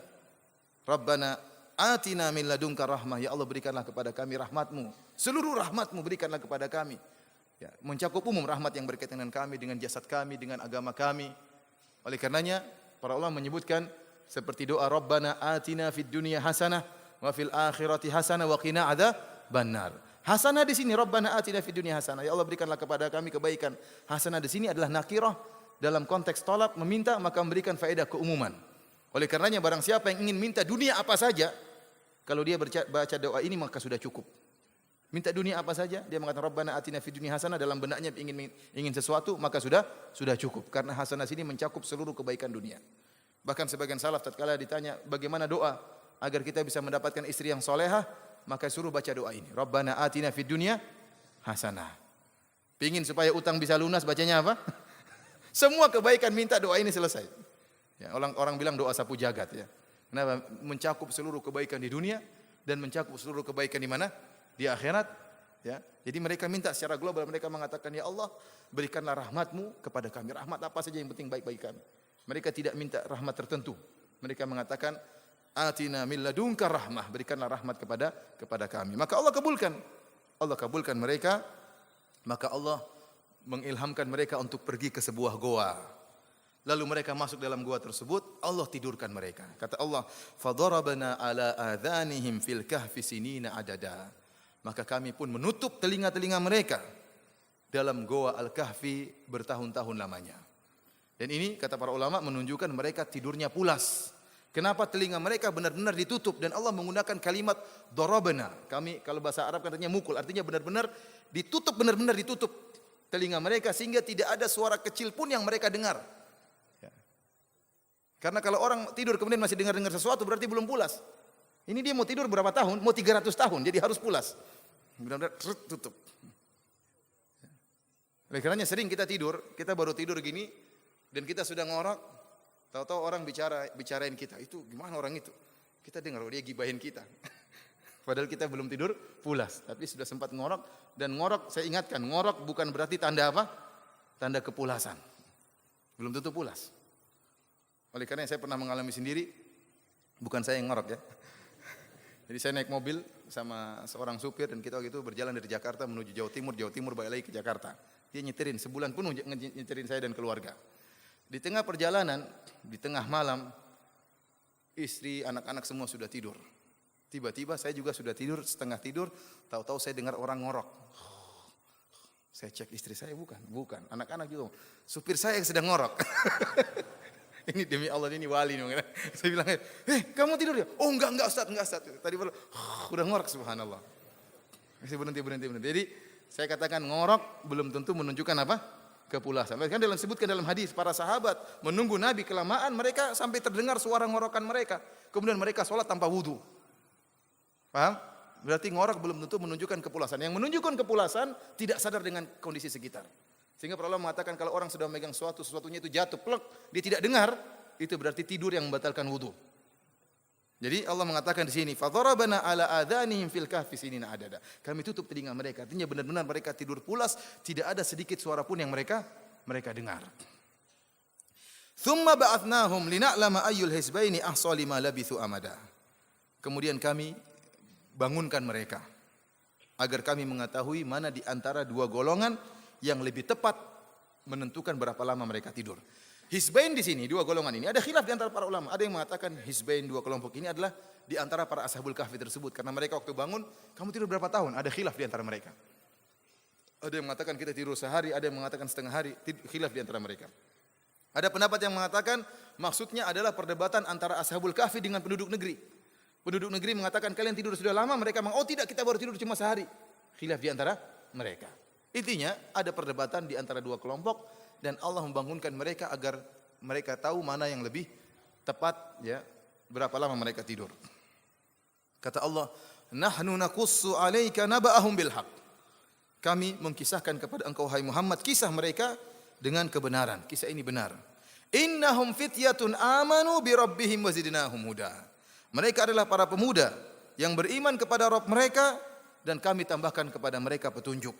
Rabbana atina min ladunka rahmah. Ya Allah, berikanlah kepada kami rahmatmu. Seluruh rahmatmu berikanlah kepada kami. Ya, mencakup umum rahmat yang berkaitan dengan kami, dengan jasad kami, dengan agama kami. Oleh karenanya, para ulama menyebutkan seperti doa Rabbana atina fid dunya hasanah wa fil akhirati hasanah wa qina adzabannar. Hasanah di sini Rabbana atina fid dunya hasanah. Ya Allah, berikanlah kepada kami kebaikan. Hasanah di sini adalah nakirah dalam konteks talab, meminta, maka memberikan faedah keumuman. Oleh karenanya barang siapa yang ingin minta dunia apa saja, kalau dia baca doa ini maka sudah cukup. Minta dunia apa saja, dia mengatakan Rabbana atina fid dunya hasanah, dalam benaknya ingin sesuatu, maka sudah cukup, karena hasanah sini mencakup seluruh kebaikan dunia. Bahkan sebagian salaf tatkala ditanya bagaimana doa agar kita bisa mendapatkan istri yang solehah, maka suruh baca doa ini. Rabbana atina fid dunya hasanah. Pingin supaya utang bisa lunas, bacanya apa? Semua kebaikan minta doa ini selesai. Ya, orang bilang doa sapu jagat ya. Kenapa? Mencakup seluruh kebaikan di dunia dan mencakup seluruh kebaikan di mana? Di akhirat. Ya. Jadi mereka minta secara global, mereka mengatakan, ya Allah, berikanlah rahmatmu kepada kami. Rahmat apa saja yang penting baik bagi kami. Mereka tidak minta rahmat tertentu. Mereka mengatakan, atina min ladunka rahmah, berikanlah rahmat kepada kami. Maka Allah kabulkan. Allah kabulkan mereka, maka Allah mengilhamkan mereka untuk pergi ke sebuah goa. Lalu mereka masuk dalam goa tersebut, Allah tidurkan mereka. Kata Allah, fadarabna ala adhanihim fil kahfi sinina adada. Maka kami pun menutup telinga-telinga mereka dalam goa Al-Kahfi bertahun-tahun lamanya. Dan ini kata para ulama menunjukkan mereka tidurnya pulas. Kenapa telinga mereka benar-benar ditutup dan Allah menggunakan kalimat darabna. Kami kalau bahasa Arab katanya mukul, artinya benar-benar ditutup, benar-benar ditutup telinga mereka sehingga tidak ada suara kecil pun yang mereka dengar. Ya. Karena kalau orang tidur kemudian masih dengar-dengar sesuatu berarti belum pulas. Ini dia mau tidur berapa tahun? Mau 300 tahun, jadi harus pulas. Benar-benar tutup. Oleh karenanya sering kita tidur, kita baru tidur gini dan kita sudah ngorok, tahu-tahu orang bicarain kita, itu gimana orang itu? Kita dengar dia gibahin kita. Padahal kita belum tidur pulas, tapi sudah sempat ngorok dan ngorok saya ingatkan, ngorok bukan berarti tanda apa? Tanda kepulasan. Belum tentu pulas. Oleh karenanya saya pernah mengalami sendiri, bukan saya yang ngorok ya. Jadi saya naik mobil sama seorang supir dan kita waktu itu berjalan dari Jakarta menuju Jawa Timur balik lagi ke Jakarta. Dia nyetirin sebulan penuh nyetirin saya dan keluarga. Di tengah perjalanan, di tengah malam, istri, anak-anak semua sudah tidur. Tiba-tiba saya juga sudah tidur, setengah tidur, tahu-tahu saya dengar orang ngorok. Saya cek istri saya, bukan, anak-anak juga. Supir saya yang sedang ngorok. Ini demi Allah ini wali nih. Saya bilang, kamu tidur ya? Oh enggak Ustaz. Tadi udah ngorok subhanallah. Saya berhenti. Jadi saya katakan ngorok belum tentu menunjukkan apa? Kepulasan. Kan disebutkan dalam hadis para sahabat menunggu Nabi kelamaan mereka sampai terdengar suara ngorokan mereka. Kemudian mereka sholat tanpa wudu. Paham? Berarti ngorok belum tentu menunjukkan kepulasan. Yang menunjukkan kepulasan tidak sadar dengan kondisi sekitar. Sehingga para ulama mengatakan kalau orang sudah memegang sesuatunya itu jatuh, plek, dia tidak dengar, itu berarti tidur yang membatalkan wudu. Jadi Allah mengatakan di sini, "Fadharabana ala adhanihim fil kahfi sinina adada." Kami tutup telinga mereka, artinya benar-benar mereka tidur pulas, tidak ada sedikit suara pun yang mereka dengar. Tsumma ba'atnahum lina'lama ayyul hizbaini ahsa lima labithu amada. Kemudian kami bangunkan mereka agar kami mengetahui mana di antara dua golongan yang lebih tepat menentukan berapa lama mereka tidur. Hizbain di sini, dua golongan ini ada khilaf di antara para ulama. Ada yang mengatakan hizbain dua kelompok ini adalah di antara para ashabul kahfi tersebut karena mereka waktu bangun, kamu tidur berapa tahun? Ada khilaf di antara mereka. Ada yang mengatakan kita tidur sehari, ada yang mengatakan setengah hari, khilaf di antara mereka. Ada pendapat yang mengatakan maksudnya adalah perdebatan antara ashabul kahfi dengan penduduk negeri. Penduduk negeri mengatakan kalian tidur sudah lama, mereka mengatakan oh tidak, kita baru tidur cuma sehari. Khilaf di antara mereka. Intinya ada perdebatan di antara dua kelompok dan Allah membangunkan mereka agar mereka tahu mana yang lebih tepat ya, berapa lama mereka tidur. Kata Allah, "Nahnu naqussu 'alaika naba'ahum bil haqq." Kami mengkisahkan kepada engkau hai Muhammad kisah mereka dengan kebenaran. Kisah ini benar. Innahum fityatun amanu bi rabbihim wa zidnahum huda. Mereka adalah para pemuda yang beriman kepada Rabb mereka dan kami tambahkan kepada mereka petunjuk.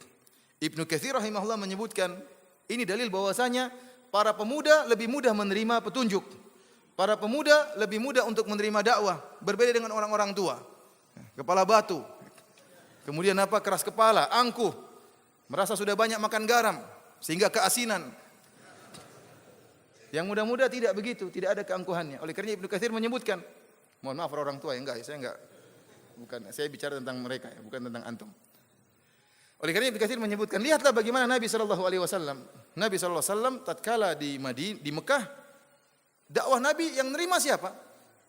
Ibnu Katsir rahimahullah menyebutkan ini dalil bahwasanya para pemuda lebih mudah menerima petunjuk. Para pemuda lebih mudah untuk menerima dakwah, berbeda dengan orang-orang tua. Kepala batu. Kemudian apa? Keras kepala, angkuh. Merasa sudah banyak makan garam sehingga keasinan. Yang muda-muda tidak begitu, tidak ada keangkuhannya. Oleh karena Ibnu Katsir menyebutkan, mohon maaf orang tua ya saya enggak bukan saya bicara tentang mereka ya, bukan tentang antum. Oleh karena Ibnu Katsir menyebutkan, lihatlah bagaimana Nabi sallallahu alaihi wasallam. Nabi sallallahu alaihi wasallam tatkala di Mekah, dakwah Nabi yang nerima siapa?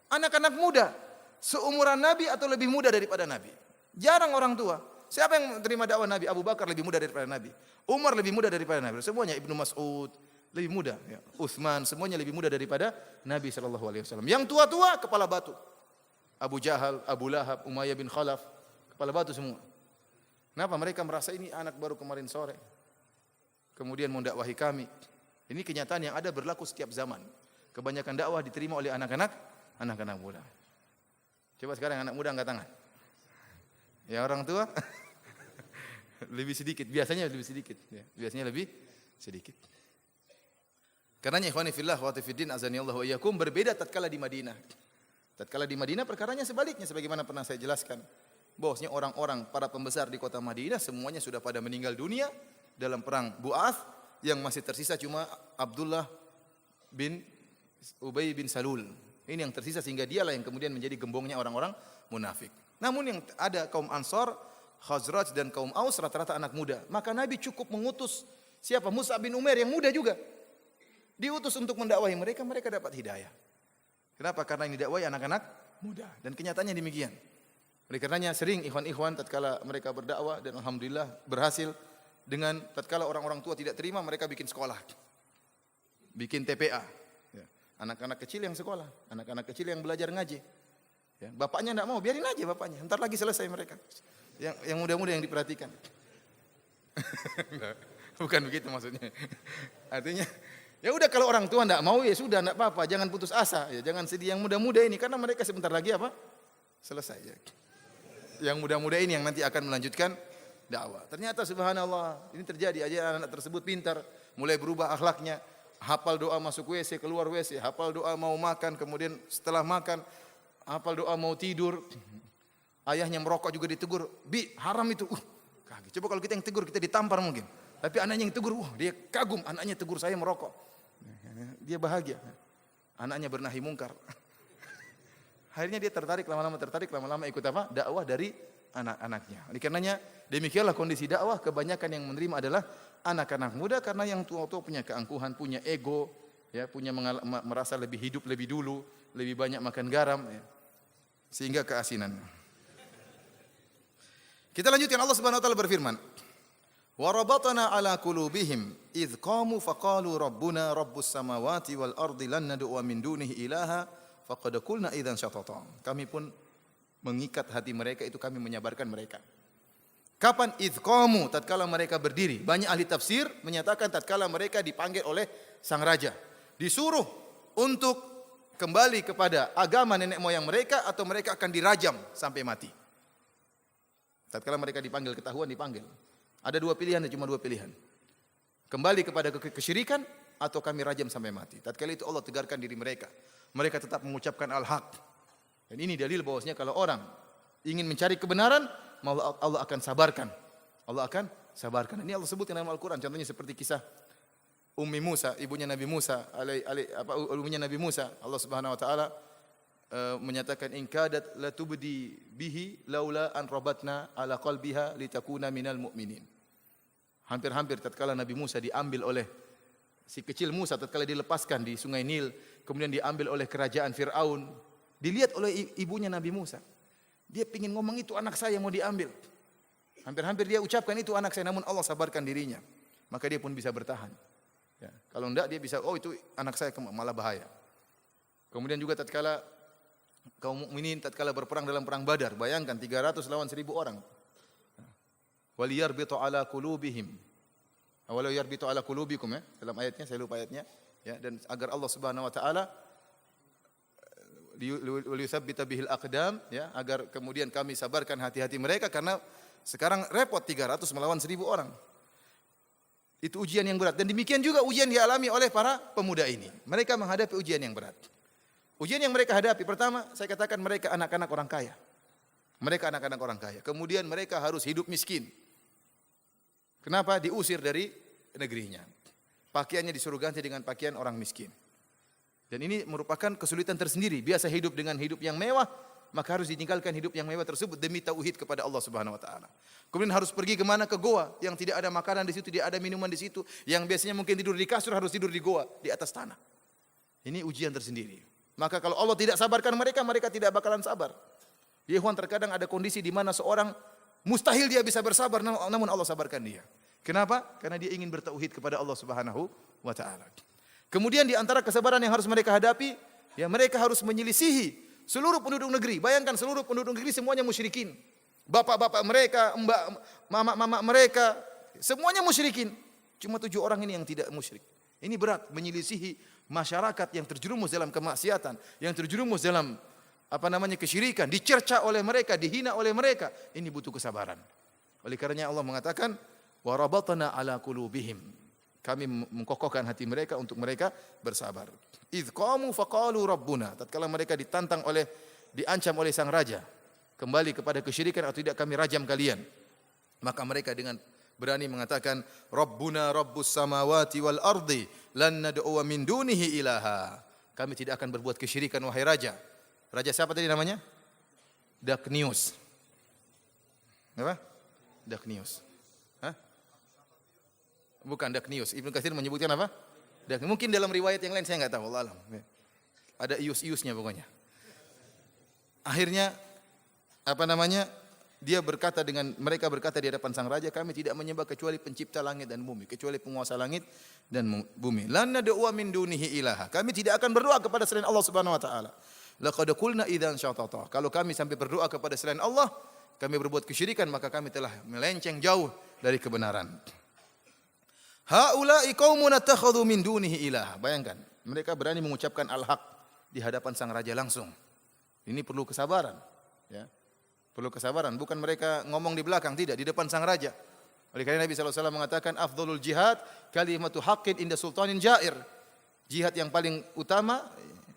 Anak-anak muda, seumuran Nabi atau lebih muda daripada Nabi. Jarang orang tua. Siapa yang menerima dakwah Nabi? Abu Bakar lebih muda daripada Nabi. Umar lebih muda daripada Nabi. Semuanya Ibnu Mas'ud lebih muda, ya. Utsman semuanya lebih muda daripada Nabi sallallahu alaihi wasallam. Yang tua-tua kepala batu. Abu Jahal, Abu Lahab, Umayyah bin Khalaf, kepala batu semua. Kenapa? Mereka merasa ini anak baru kemarin sore. Kemudian mendakwahi kami. Ini kenyataan yang ada berlaku setiap zaman. Kebanyakan dakwah diterima oleh anak-anak muda. Coba sekarang anak muda angkat tangan. Ya orang tua lebih sedikit. Biasanya lebih sedikit. Ya, biasanya lebih sedikit. Karenanya ikhwani fillah wa fiddin azanillahu wa iyyakum berbeda tatkala di Madinah. Tatkala di Madinah perkaranya sebaliknya sebagaimana pernah saya jelaskan. Bahwasanya orang-orang para pembesar di kota Madinah semuanya sudah pada meninggal dunia dalam perang Bu'ath, yang masih tersisa cuma Abdullah bin Ubay bin Salul. Ini yang tersisa sehingga dialah yang kemudian menjadi gembongnya orang-orang munafik. Namun yang ada kaum Ansar, Khazraj dan kaum Aus rata-rata anak muda. Maka Nabi cukup mengutus siapa? Mus'ab bin Umair yang muda juga. Diutus untuk mendakwahi mereka, mereka dapat hidayah. Kenapa? Karena ini dakwah anak-anak muda. Dan kenyataannya demikian. Oleh karenanya sering ikhwan-ikhwan tatkala mereka berdakwah dan alhamdulillah berhasil, dengan tatkala orang-orang tua tidak terima mereka bikin sekolah. Bikin TPA. Ya. Anak-anak kecil yang sekolah, anak-anak kecil yang belajar ngaji. Ya. Bapaknya tidak mau, biarin aja bapaknya. Ntar lagi selesai mereka. Yang muda-muda yang diperhatikan. Bukan begitu maksudnya. Artinya, ya udah kalau orang tua tidak mau ya sudah tidak apa-apa, jangan putus asa, ya jangan sedih yang muda-muda ini karena mereka sebentar lagi apa? Selesai ya. Yang muda-muda ini yang nanti akan melanjutkan dakwah. Ternyata subhanallah, ini terjadi aja anak-anak tersebut pintar, mulai berubah akhlaknya, hafal doa masuk WC, keluar WC, hafal doa mau makan, kemudian setelah makan hafal doa mau tidur. Ayahnya merokok juga ditegur, "Bi, haram itu." Kaget. Coba kalau kita yang tegur kita ditampar mungkin. Tapi anaknya yang tegur, dia kagum, anaknya tegur saya merokok. Dia bahagia. Anaknya bernahi mungkar. Akhirnya dia tertarik, lama-lama ikut apa? Dakwah dari anak-anaknya. Oleh karenanya demikianlah kondisi dakwah, kebanyakan yang menerima adalah anak-anak muda karena yang tua-tua punya keangkuhan, punya ego, ya, punya merasa lebih hidup lebih dulu, lebih banyak makan garam, ya. Sehingga keasinan. Kita lanjutkan, Allah Subhanahu wa taala berfirman, "Wa rabatna 'ala qulubihim idz qamu faqalu rabbuna rabbus samawati wal ardi lan nad'u min dunihi ilaha faqad qulna idzan syatata." Kami pun mengikat hati mereka, itu kami menyabarkan mereka. Kapan? Idz qamu, tatkala mereka berdiri. Banyak ahli tafsir menyatakan tatkala mereka dipanggil oleh sang raja, disuruh untuk kembali kepada agama nenek moyang mereka atau mereka akan dirajam sampai mati. Tatkala mereka dipanggil, ketahuan dipanggil. Ada dua pilihan, cuma dua pilihan. Kembali kepada kesyirikan atau kami rajam sampai mati. Tatkala itu Allah tegarkan diri mereka. Mereka tetap mengucapkan al-haq. Dan ini dalil bahwasanya kalau orang ingin mencari kebenaran, Allah akan sabarkan. Allah akan sabarkan. Ini Allah sebutkan dalam Al-Qur'an. Contohnya seperti kisah Ummi Musa, ibunya Nabi Musa, ibunya Nabi Musa. Allah Subhanahu wa taala menyatakan in kadat la tubdi bihi laula an rabatna ala qalbiha litakuna minal mu'minin. Hampir-hampir tatkala Nabi Musa diambil oleh si kecil Musa, tatkala dilepaskan di Sungai Nil, kemudian diambil oleh kerajaan Firaun, dilihat oleh ibunya Nabi Musa. Dia ingin ngomong itu anak saya mau diambil. Hampir-hampir dia ucapkan itu anak saya, namun Allah sabarkan dirinya. Maka dia pun bisa bertahan. Ya, kalau enggak dia bisa, oh itu anak saya, malah bahaya. Kemudian juga tatkala kaum mukminin tatkala berperang dalam perang Badar, bayangkan 300 lawan 1000 orang. Waliyarbitu ala qulubihim. Walau yarbitu ala qulubikum, ya, dalam ayatnya, saya lupa ayatnya, ya, dan agar Allah Subhanahu wa taala liyutsabbita bihil aqdam, ya, agar kemudian kami sabarkan hati-hati mereka karena sekarang repot 300 melawan 1000 orang. Itu ujian yang berat dan demikian juga ujian dialami oleh para pemuda ini. Mereka menghadapi ujian yang berat. Ujian yang mereka hadapi, pertama saya katakan mereka anak-anak orang kaya. Mereka anak-anak orang kaya. Kemudian mereka harus hidup miskin. Kenapa? Diusir dari negerinya. Pakaiannya disuruh ganti dengan pakaian orang miskin. Dan ini merupakan kesulitan tersendiri. Biasa hidup dengan hidup yang mewah, maka harus ditinggalkan hidup yang mewah tersebut demi tauhid kepada Allah Subhanahu wa taala. Kemudian harus pergi ke mana? Ke goa yang tidak ada makanan di situ, tidak ada minuman di situ, yang biasanya mungkin tidur di kasur harus tidur di goa, di atas tanah. Ini ujian tersendiri. Maka kalau Allah tidak sabarkan mereka, mereka tidak bakalan sabar. Ya ikhwan, terkadang ada kondisi di mana seorang mustahil dia bisa bersabar, namun Allah sabarkan dia. Kenapa? Karena dia ingin bertauhid kepada Allah Subhanahu wa taala. Kemudian di antara kesabaran yang harus mereka hadapi, ya mereka harus menyelisihi seluruh penduduk negeri. Bayangkan seluruh penduduk negeri semuanya musyrikin. Bapak-bapak mereka, mama-mama mereka, semuanya musyrikin. Cuma 7 orang ini yang tidak musyrik. Ini berat, menyelisihi masyarakat yang terjerumus dalam kemaksiatan, yang terjerumus dalam kesyirikan, dicerca oleh mereka, dihina oleh mereka. Ini butuh kesabaran. Oleh karenanya Allah mengatakan, wa rabatna ala qulubihim. Kami mengkokohkan hati mereka untuk mereka bersabar. Idz qamu faqalu rabbuna. Tatkala mereka diancam oleh sang raja, kembali kepada kesyirikan atau tidak kami rajam kalian. Maka mereka dengan berani mengatakan, Rabbuna Rabbus samawati wal ardi lan nad'uwa min dunihi ilaha. Kami tidak akan berbuat kesyirikan wahai raja. Raja siapa tadi namanya? Daknius. Apa? Daknius. Hah? Bukan Daknius. Ibnu Katsir menyebutkan apa? Mungkin dalam riwayat yang lain saya enggak tahu, Allah alam. Ada ius-iusnya pokoknya. Akhirnya mereka berkata di hadapan sang raja, kami tidak menyembah kecuali pencipta langit dan bumi, kecuali penguasa langit dan bumi. Lan nad'u min dunihi ilaha. Kami tidak akan berdoa kepada selain Allah Subhanahu wa taala. Laqad qulna idzan syatata. Kalau kami sampai berdoa kepada selain Allah, kami berbuat kesyirikan, maka kami telah melenceng jauh dari kebenaran. Haula'i qaumun attakhadhu min dunihi ilaha. Bayangkan, mereka berani mengucapkan al-haq di hadapan sang raja langsung. Ini perlu kesabaran, ya. Perlu kesabaran, bukan mereka ngomong di belakang, tidak, di depan sang raja. Oleh karena Nabi SAW mengatakan, afdhalul jihad kalimatu haqqin inda sultanin jair. Jihad yang paling utama,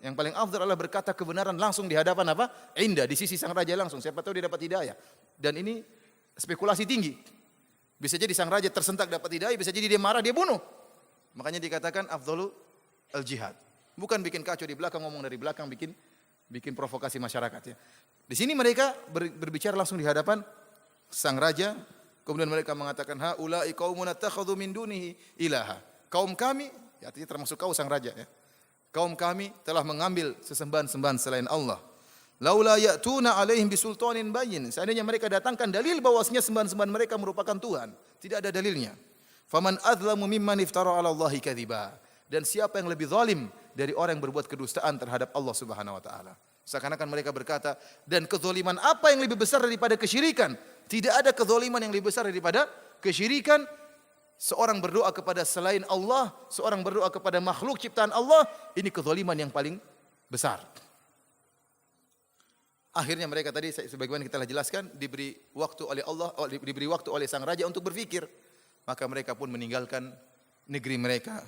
yang paling afdal adalah berkata kebenaran langsung di hadapan apa? Inda, di sisi sang raja langsung. Siapa tahu dia dapat hidayah. Dan ini spekulasi tinggi. Bisa jadi sang raja tersentak dapat hidayah, bisa jadi dia marah, dia bunuh. Makanya dikatakan afdhalul jihad. Bukan bikin kacau di belakang, ngomong dari belakang, bikin provokasi masyarakat, ya. Di sini mereka berbicara langsung di hadapan sang raja. Kemudian mereka mengatakan, haula'i qaumun attakhadhu min dunihi ilaha. Kaum kami, artinya termasuk kau sang raja, ya. Kaum kami telah mengambil sesembahan-sembahan selain Allah. Laula ya'tuna 'alaihim bisultanin bayyin. Seandainya mereka datangkan dalil bahwasanya sembahan-sembahan mereka merupakan Tuhan, tidak ada dalilnya. Faman adzlamu mimman iftara 'ala Allahi kadziba. Dan siapa yang lebih zalim dari orang yang berbuat kedustaan terhadap Allah Subhanahu wa taala? Seakan-akan mereka berkata, dan kezaliman apa yang lebih besar daripada kesyirikan? Tidak ada kezaliman yang lebih besar daripada kesyirikan. Seorang berdoa kepada selain Allah, seorang berdoa kepada makhluk ciptaan Allah, ini kezaliman yang paling besar. Akhirnya mereka tadi sebagaimana kita telah jelaskan, diberi waktu oleh Allah, diberi waktu oleh sang raja untuk berfikir. Maka mereka pun meninggalkan negeri mereka.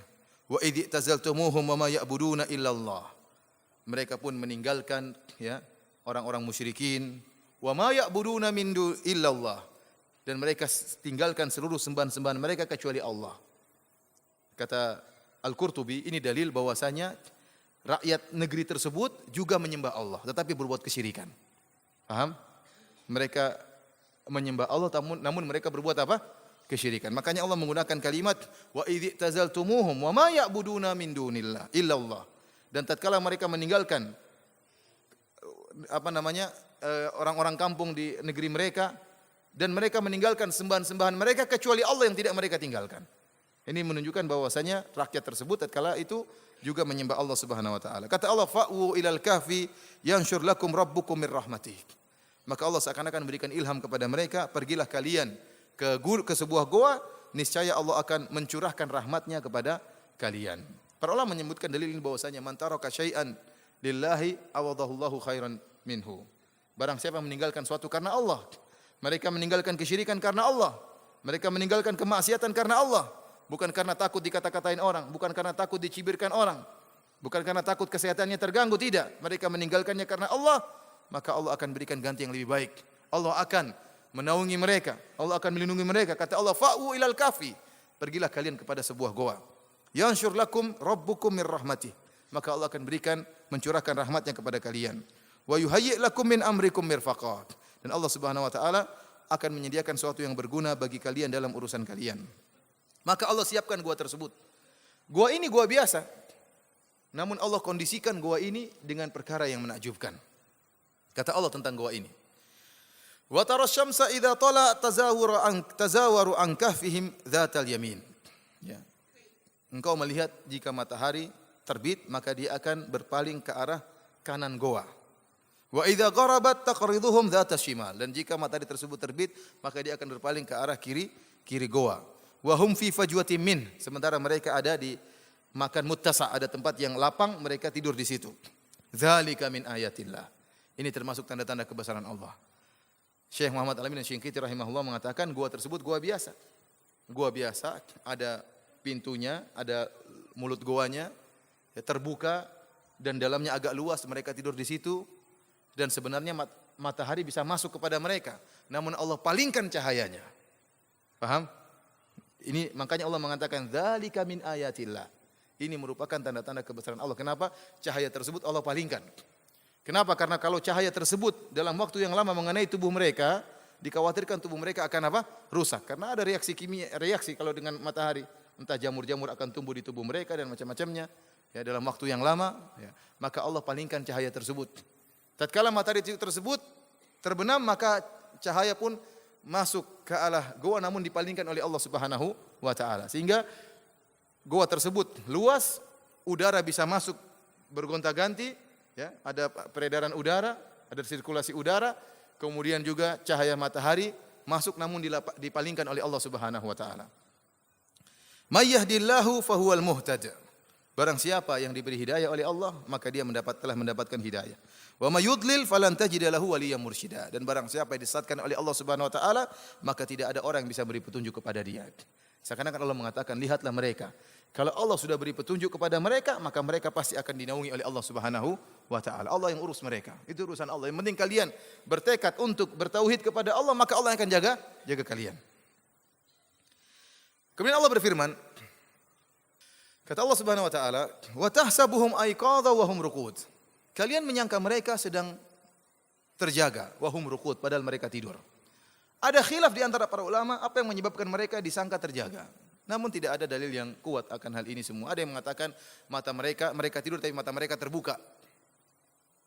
Wa idh tazaltumuhum wa ma ya'buduna illallah. Mereka pun meninggalkan, ya, orang-orang musyrikin. Wa ma ya'buduna min illallah. Dan mereka tinggalkan seluruh sembahan-sembahan mereka kecuali Allah. Kata Al-Qurtubi, ini dalil bahwasanya rakyat negeri tersebut juga menyembah Allah, tetapi berbuat kesyirikan. Paham? Mereka menyembah Allah, namun mereka berbuat apa? Kesyirikan. Makanya Allah menggunakan kalimat wa idh tazaltumuhum wa ma ya'buduna min dunillah illallah. Dan tatkala mereka meninggalkan orang-orang kampung di negeri mereka, dan mereka meninggalkan sembahan-sembahan mereka kecuali Allah yang tidak mereka tinggalkan. Ini menunjukkan bahwasanya rakyat tersebut tatkala itu juga menyembah Allah Subhanahu wa taala. Kata Allah, fa'u ilal kahfi yanshur lakum rabbukum mir rahmatih. Maka Allah seakan-akan memberikan ilham kepada mereka, pergilah kalian ke sebuah goa, niscaya Allah akan mencurahkan rahmatnya kepada kalian. Para ulama menyebutkan dalil ini bahwasanya man taraka syai'an lillahi awadahullahu khairan minhu. Barang siapa yang meninggalkan suatu karena Allah, mereka meninggalkan kesyirikan karena Allah, mereka meninggalkan kemaksiatan karena Allah, bukan karena takut dikata-katain orang, bukan karena takut dicibirkan orang, bukan karena takut kesehatannya terganggu, tidak. Mereka meninggalkannya karena Allah, maka Allah akan berikan ganti yang lebih baik. Allah akan menaungi mereka, Allah akan melindungi mereka. Kata Allah, fa'u ilal kafi, pergilah kalian kepada sebuah goa. Yanshur lakum rabbukum mir rahmatih. Maka Allah akan mencurahkan rahmatnya kepada kalian. Wa yuhayyi' lakum min amrikum mirfaqah. Dan Allah Subhanahu wa taala akan menyediakan sesuatu yang berguna bagi kalian dalam urusan kalian. Maka Allah siapkan gua tersebut. Gua ini gua biasa. Namun Allah kondisikan gua ini dengan perkara yang menakjubkan. Kata Allah tentang gua ini. Wa tara syamsa idza tala tazawaru an kahfihim dzatal yamin. Ya. Engkau melihat jika matahari terbit, maka dia akan berpaling ke arah kanan goa. Wa idza gharabat taqriduhum dzata shimal. Dan jika matahari tersebut terbit, maka dia akan berpaling ke arah kiri goa. Wa hum fi fajwatin min. Sementara mereka ada di makan muttasa, ada tempat yang lapang, mereka tidur di situ. Dzalika min ayatillah. Ini termasuk tanda-tanda kebesaran Allah. Syekh Muhammad Al-Amin Asy-Syinkiti rahimahullah mengatakan gua tersebut gua biasa. Gua biasa, ada pintunya, ada mulut goanya, ya, terbuka dan dalamnya agak luas, mereka tidur di situ dan sebenarnya matahari bisa masuk kepada mereka, namun Allah palingkan cahayanya. Paham? Ini makanya Allah mengatakan dzalika min ayatillah. Ini merupakan tanda-tanda kebesaran Allah. Kenapa? Cahaya tersebut Allah palingkan. Kenapa? Karena kalau cahaya tersebut dalam waktu yang lama mengenai tubuh mereka, dikhawatirkan tubuh mereka akan apa? Rusak. Karena ada reaksi kimia, reaksi kalau dengan matahari, entah jamur-jamur akan tumbuh di tubuh mereka dan macam-macamnya. Ya, dalam waktu yang lama, ya, maka Allah palingkan cahaya tersebut. Tatkala matahari tersebut terbenam, maka cahaya pun masuk ke arah goa namun dipalingkan oleh Allah Subhanahu wa taala. Sehingga goa tersebut luas, udara bisa masuk bergonta-ganti, ya, ada peredaran udara, ada sirkulasi udara, kemudian juga cahaya matahari masuk namun dipalingkan oleh Allah Subhanahu wa taala. May yahdillahu fahuwal muhtad. Barang siapa yang diberi hidayah oleh Allah, maka dia telah mendapatkan hidayah. Wa may yudlil falan tajida lahu waliyyan mursyida. Dan barang siapa yang disesatkan oleh Allah Subhanahu wa taala, maka tidak ada orang yang bisa beri petunjuk kepada dia. Seakan-akan Allah mengatakan, lihatlah mereka. Kalau Allah sudah beri petunjuk kepada mereka, maka mereka pasti akan dinaungi oleh Allah Subhanahu wa taala. Allah yang urus mereka. Itu urusan Allah. Yang penting kalian bertekad untuk bertauhid kepada Allah, maka Allah yang akan jaga kalian. Kemudian Allah berfirman, kata Allah Subhanahu wa taala, "Wa tahsabuhum aiqadha wa hum ruqud." Kalian menyangka mereka sedang terjaga, wa hum ruqud, padahal mereka tidur. Ada khilaf di antara para ulama apa yang menyebabkan mereka disangka terjaga. Namun tidak ada dalil yang kuat akan hal ini semua. Ada yang mengatakan mata mereka tidur tapi mata mereka terbuka.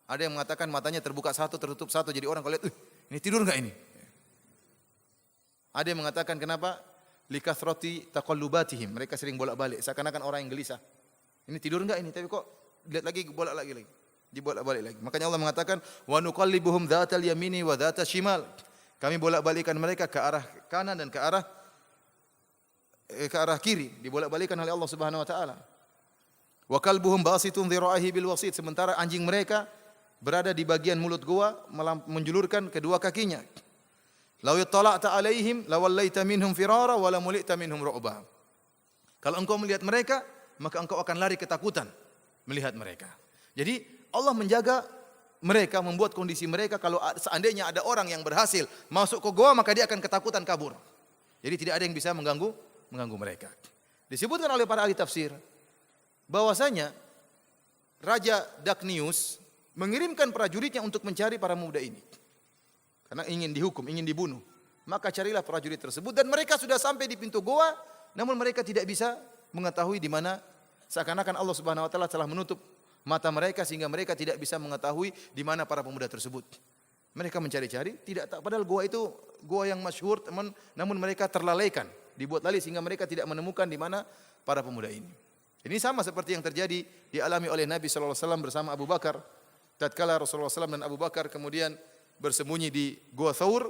Ada yang mengatakan matanya terbuka satu, tertutup satu. Jadi orang kalau lihat, ini tidur enggak ini? Ada yang mengatakan kenapa? Likathrati taqallubatihim. Mereka sering bolak-balik, seakan-akan orang yang gelisah. Ini tidur enggak ini? Tapi kok lihat lagi, bolak lagi. Dibolak-balik lagi. Makanya Allah mengatakan, "Wa nuqallibuhum dzatal yamini wa dzatal shimal." Kami bolak-balikan mereka ke arah kanan dan ke arah kiri, dibolak-balikan oleh Allah Subhanahu wa taala. Wa kalbuhum basitun dhira'ihi bil wasit. Sementara anjing mereka berada di bagian mulut gua menjulurkan kedua kakinya. Law ittala'ta 'alaihim lawallaita minhum firara wa la mulita minhum ru'ba. Kalau engkau melihat mereka, maka engkau akan lari ketakutan melihat mereka. Jadi Allah menjaga mereka, membuat kondisi mereka kalau seandainya ada orang yang berhasil masuk ke goa, maka dia akan ketakutan kabur. Jadi tidak ada yang bisa mengganggu mereka. Disebutkan oleh para ahli tafsir bahwasanya Raja Daknius mengirimkan prajuritnya untuk mencari para pemuda ini. Karena ingin dihukum, ingin dibunuh. Maka carilah prajurit tersebut dan mereka sudah sampai di pintu goa, namun mereka tidak bisa mengetahui di mana, seakan-akan Allah Subhanahu wa taala telah menutup mata mereka sehingga mereka tidak bisa mengetahui di mana para pemuda tersebut. Mereka mencari-cari, tidak tahu, padahal goa itu goa yang masyhur, namun mereka terlalaikan, dibuat lalai sehingga mereka tidak menemukan di mana para pemuda ini. Ini sama seperti yang terjadi dialami oleh Nabi sallallahu alaihi wasallam bersama Abu Bakar. Tatkala Rasulullah SAW dan Abu Bakar kemudian bersembunyi di Gua Thaur,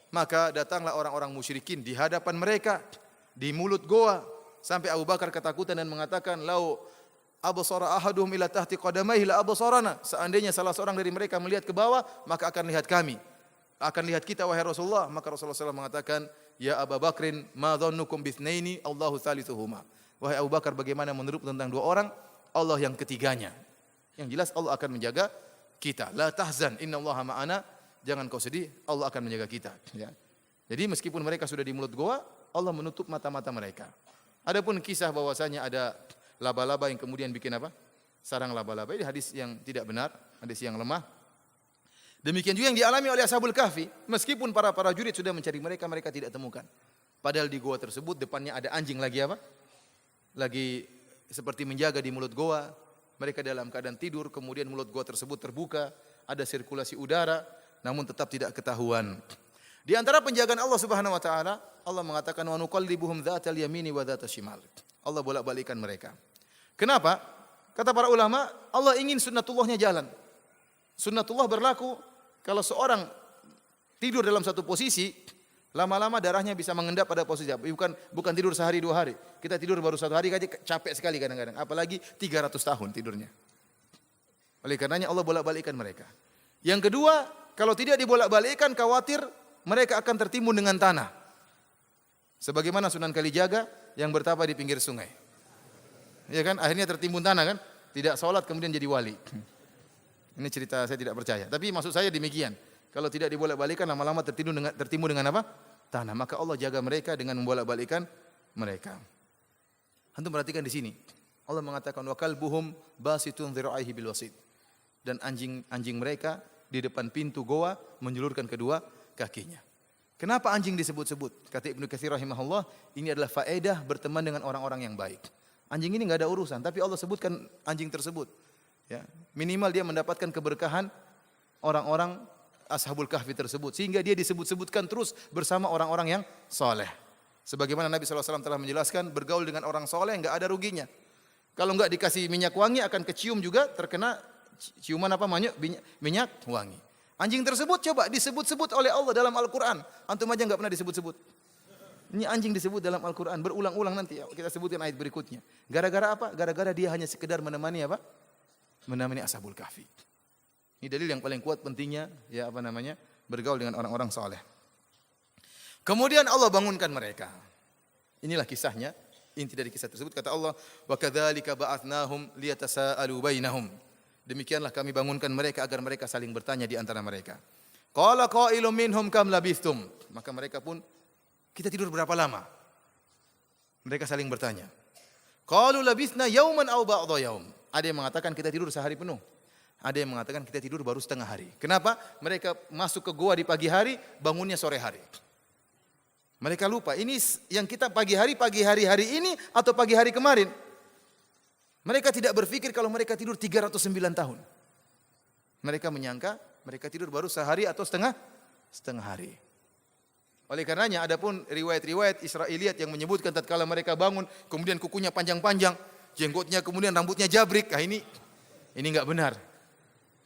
maka datanglah orang-orang musyrikin di hadapan mereka di mulut goa sampai Abu Bakar ketakutan dan mengatakan, "Lau absara ahaduhum ila tahti qadamaihi la absarana." Seandainya salah seorang dari mereka melihat ke bawah, maka akan lihat kami. Akan lihat kita wahai Rasulullah. Maka Rasulullah SAW mengatakan, "Ya Abu Bakrin, ma dhannukum bitsnaini Allahu thalithuhuma." Wahai Abu Bakar, bagaimana menurut tentang dua orang, Allah yang ketiganya. Yang jelas Allah akan menjaga kita. La tahzan, innallaha ma'ana. Jangan kau sedih, Allah akan menjaga kita. Ya. Jadi meskipun mereka sudah di mulut goa, Allah menutup mata-mata mereka. Adapun kisah bahwasanya ada laba-laba yang kemudian bikin apa? Sarang laba-laba. Ini hadis yang tidak benar, hadis yang lemah. Demikian juga yang dialami oleh Ashabul Kahfi. Meskipun para prajurit sudah mencari mereka, mereka tidak temukan. Padahal di goa tersebut depannya ada anjing lagi apa? Lagi seperti menjaga di mulut goa. Mereka dalam keadaan tidur, kemudian mulut goa tersebut terbuka, ada sirkulasi udara, namun tetap tidak ketahuan. Di antara penjagaan Allah Subhanahu wa taala, Allah mengatakan, "Wa nuqallibuhum dzatal yamini wa dzatal shimal." Allah bolak-balikan mereka. Kenapa? Kata para ulama, Allah ingin sunnatullahnya jalan. Sunnatullah berlaku kalau seorang tidur dalam satu posisi, lama-lama darahnya bisa mengendap pada posisi. Bukan tidur sehari dua hari. Kita tidur baru satu hari aja capek sekali kadang-kadang. Apalagi 300 tahun tidurnya. Oleh karenanya Allah bolak-balikkan mereka. Yang kedua, kalau tidak dibolak-balikkan, khawatir mereka akan tertimbun dengan tanah. Sebagaimana Sunan Kalijaga yang bertapa di pinggir sungai. Ya kan? Akhirnya tertimbun tanah kan? Tidak sholat kemudian jadi wali. Ini cerita saya tidak percaya. Tapi maksud saya demikian. Kalau tidak dibolak-balikan lama-lama tertimbun dengan apa? Tanah. Maka Allah jaga mereka dengan membolak-balikan mereka. Antum perhatikan di sini. Allah mengatakan wa kalbuhum basitun dhira'ihi bil wasid. Dan anjing mereka di depan pintu goa menjulurkan kedua kakinya. Kenapa anjing disebut-sebut? Kata Ibnu Katsir rahimahullah, ini adalah faedah berteman dengan orang-orang yang baik. Anjing ini enggak ada urusan, tapi Allah sebutkan anjing tersebut. Ya, minimal dia mendapatkan keberkahan orang-orang Ashabul Kahfi tersebut sehingga dia disebut-sebutkan terus bersama orang-orang yang saleh. Sebagaimana Nabi SAW telah menjelaskan, bergaul dengan orang saleh enggak ada ruginya. Kalau enggak dikasih minyak wangi akan kecium juga terkena ciuman apa minyak wangi. Anjing tersebut coba disebut-sebut oleh Allah dalam Al-Qur'an. Antum aja enggak pernah disebut-sebut. Ini anjing disebut dalam Al-Qur'an berulang-ulang, nanti kita sebutkan ayat berikutnya. Gara-gara apa? Gara-gara dia hanya sekedar menemani apa? Menemani Ashabul Kahfi. Ini dalil yang paling kuat pentingnya bergaul dengan orang-orang saleh. Kemudian Allah bangunkan mereka. Inilah kisahnya. Inti dari kisah tersebut kata Allah, wa kadzalika ba'atsnahum liyatasaalu bainahum. Demikianlah kami bangunkan mereka agar mereka saling bertanya di antara mereka. Qala qailum minhum kam labithtum. Maka mereka pun, kita tidur berapa lama? Mereka saling bertanya. Qalu labithna yauman aw ba'dha yaum. Ada yang mengatakan kita tidur sehari penuh. Ada yang mengatakan kita tidur baru setengah hari. Kenapa? Mereka masuk ke goa di pagi hari, bangunnya sore hari. Mereka lupa, ini yang kita pagi hari hari ini atau pagi hari kemarin. Mereka tidak berpikir kalau mereka tidur 309 tahun. Mereka menyangka mereka tidur baru sehari atau setengah hari. Oleh karenanya adapun riwayat-riwayat Israiliyat yang menyebutkan tatkala mereka bangun kemudian kukunya panjang-panjang, jenggotnya kemudian rambutnya jabrik, ini enggak benar.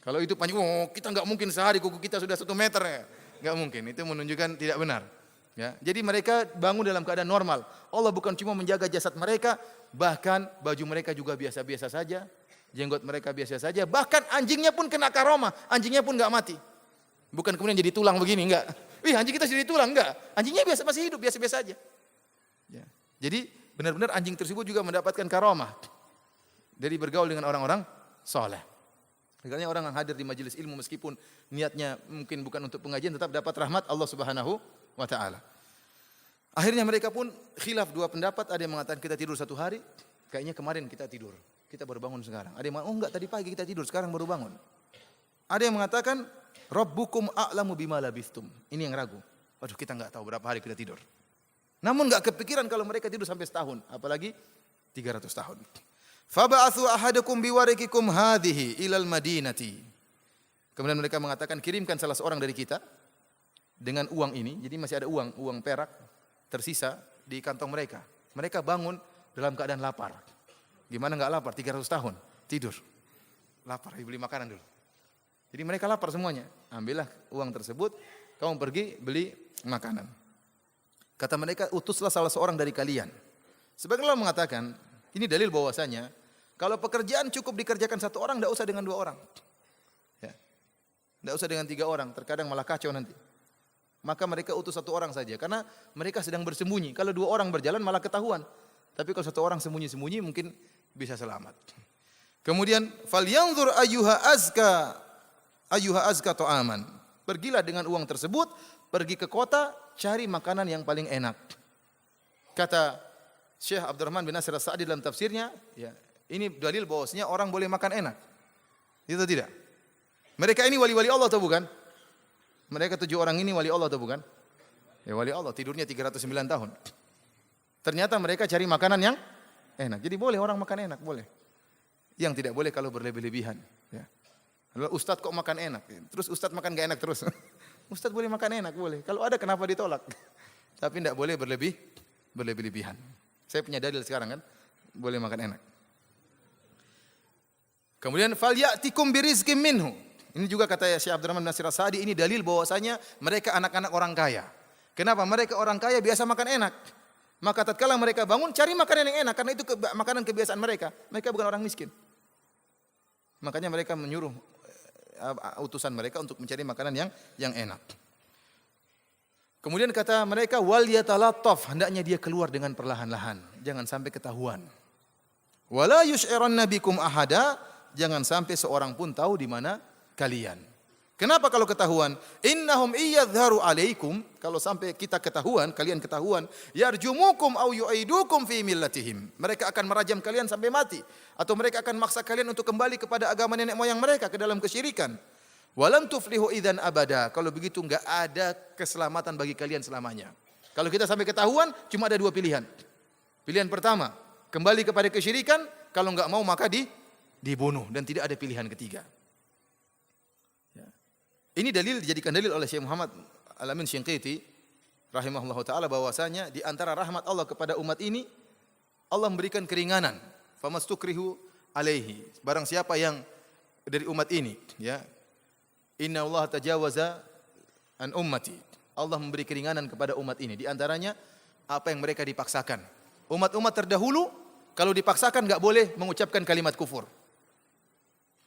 Kalau itu panjang, kita enggak mungkin sehari kuku kita sudah 1 meter ya. Enggak mungkin, itu menunjukkan tidak benar. Ya, jadi mereka bangun dalam keadaan normal. Allah bukan cuma menjaga jasad mereka, bahkan baju mereka juga biasa-biasa saja, jenggot mereka biasa saja, bahkan anjingnya pun kena karomah, anjingnya pun enggak mati. Bukan kemudian jadi tulang begini, enggak. Wih, anjing kita jadi tulang, enggak. Anjingnya masih hidup, biasa-biasa saja. Ya. Jadi benar-benar anjing tersebut juga mendapatkan karomah dari bergaul dengan orang-orang saleh. Makanya orang yang hadir di majelis ilmu meskipun niatnya mungkin bukan untuk pengajian tetap dapat rahmat Allah Subhanahu wa ta'ala. Akhirnya mereka pun khilaf 2 pendapat, ada yang mengatakan kita tidur 1 hari, kayaknya kemarin kita tidur, kita baru bangun sekarang. Ada yang mengatakan, enggak, tadi pagi kita tidur, sekarang baru bangun. Ada yang mengatakan Rabbukum a'lamu bima labithtum. Ini yang ragu. Waduh, kita enggak tahu berapa hari kita tidur. Namun enggak kepikiran kalau mereka tidur sampai setahun, apalagi 300 tahun. Faba'athu ahadakum biwarikikum hadhihi ilal madinati. Kemudian mereka mengatakan, kirimkan salah seorang dari kita dengan uang ini. Jadi masih ada uang perak tersisa di kantong mereka. Mereka bangun dalam keadaan lapar. Gimana enggak lapar? 300 tahun tidur. Lapar, beli makanan dulu. Jadi mereka lapar semuanya. Ambillah uang tersebut, kamu pergi beli makanan. Kata mereka, utuslah salah seorang dari kalian. Sebagian Allah mengatakan, ini dalil bahwasanya kalau pekerjaan cukup dikerjakan 1 orang, enggak usah dengan 2 orang. Ya. Enggak usah dengan 3 orang, terkadang malah kacau nanti. Maka mereka utus 1 orang saja karena mereka sedang bersembunyi. Kalau 2 orang berjalan malah ketahuan. Tapi kalau 1 orang sembunyi-sembunyi mungkin bisa selamat. Kemudian falyanzur ayyuha azka ta'aman. Pergilah dengan uang tersebut, pergi ke kota, cari makanan yang paling enak. Kata Syekh Abdurrahman bin Nasir As-Sa'di dalam tafsirnya, ya, ini dalil bahwasanya orang boleh makan enak. Itu tidak? Mereka ini wali-wali Allah atau bukan? Mereka 7 orang ini wali Allah atau bukan? Ya wali Allah, tidurnya 309 tahun. Ternyata mereka cari makanan yang enak. Jadi boleh orang makan enak, boleh. Yang tidak boleh kalau berlebih-lebihan. Ya. Ustadz kok makan enak? Terus Ustadz makan gak enak terus? Ustadz boleh makan enak, boleh. Kalau ada kenapa ditolak? Tapi tidak boleh berlebih-lebihan. Saya punya dalil sekarang kan, boleh makan enak. Kemudian falyatikum birizqim minhu. Ini juga kata Syekh Abdurrahman bin Nasir As-Sa'di, ini dalil bahwasanya mereka anak-anak orang kaya. Kenapa? Mereka orang kaya biasa makan enak. Maka tatkala mereka bangun cari makanan yang enak karena itu makanan kebiasaan mereka. Mereka bukan orang miskin. Makanya mereka menyuruh utusan mereka untuk mencari makanan yang enak. Kemudian kata mereka wal yatalattaf, hendaknya dia keluar dengan perlahan-lahan, jangan sampai ketahuan. Wala yusy'iranna bikum ahada, jangan sampai seorang pun tahu di mana kalian. Kenapa kalau ketahuan? Innahum iyadharu alaikum, kalau sampai kita ketahuan, kalian ketahuan, yarjumukum au yu'idukum fi millatihim. Mereka akan merajam kalian sampai mati, atau mereka akan maksa kalian untuk kembali kepada agama nenek moyang mereka, ke dalam kesyirikan. Walam tuflihu idzan abada. Kalau begitu enggak ada keselamatan bagi kalian selamanya. Kalau kita sampai ketahuan, cuma ada dua pilihan. Pilihan pertama, kembali kepada kesyirikan, kalau enggak mau maka dibunuh, dan tidak ada pilihan ketiga. Ini dalil, dijadikan dalil oleh Syekh Muhammad Al-Amin Syinqiti rahimahullahu taala, bahwasanya di antara rahmat Allah kepada umat ini, Allah memberikan keringanan. Famastukrihu alaihi. Barang siapa yang dari umat ini, ya. Inna Allah tajawaza an ummati. Allah memberi keringanan kepada umat ini. Di antaranya apa yang mereka dipaksakan. Umat-umat terdahulu kalau dipaksakan enggak boleh mengucapkan kalimat kufur.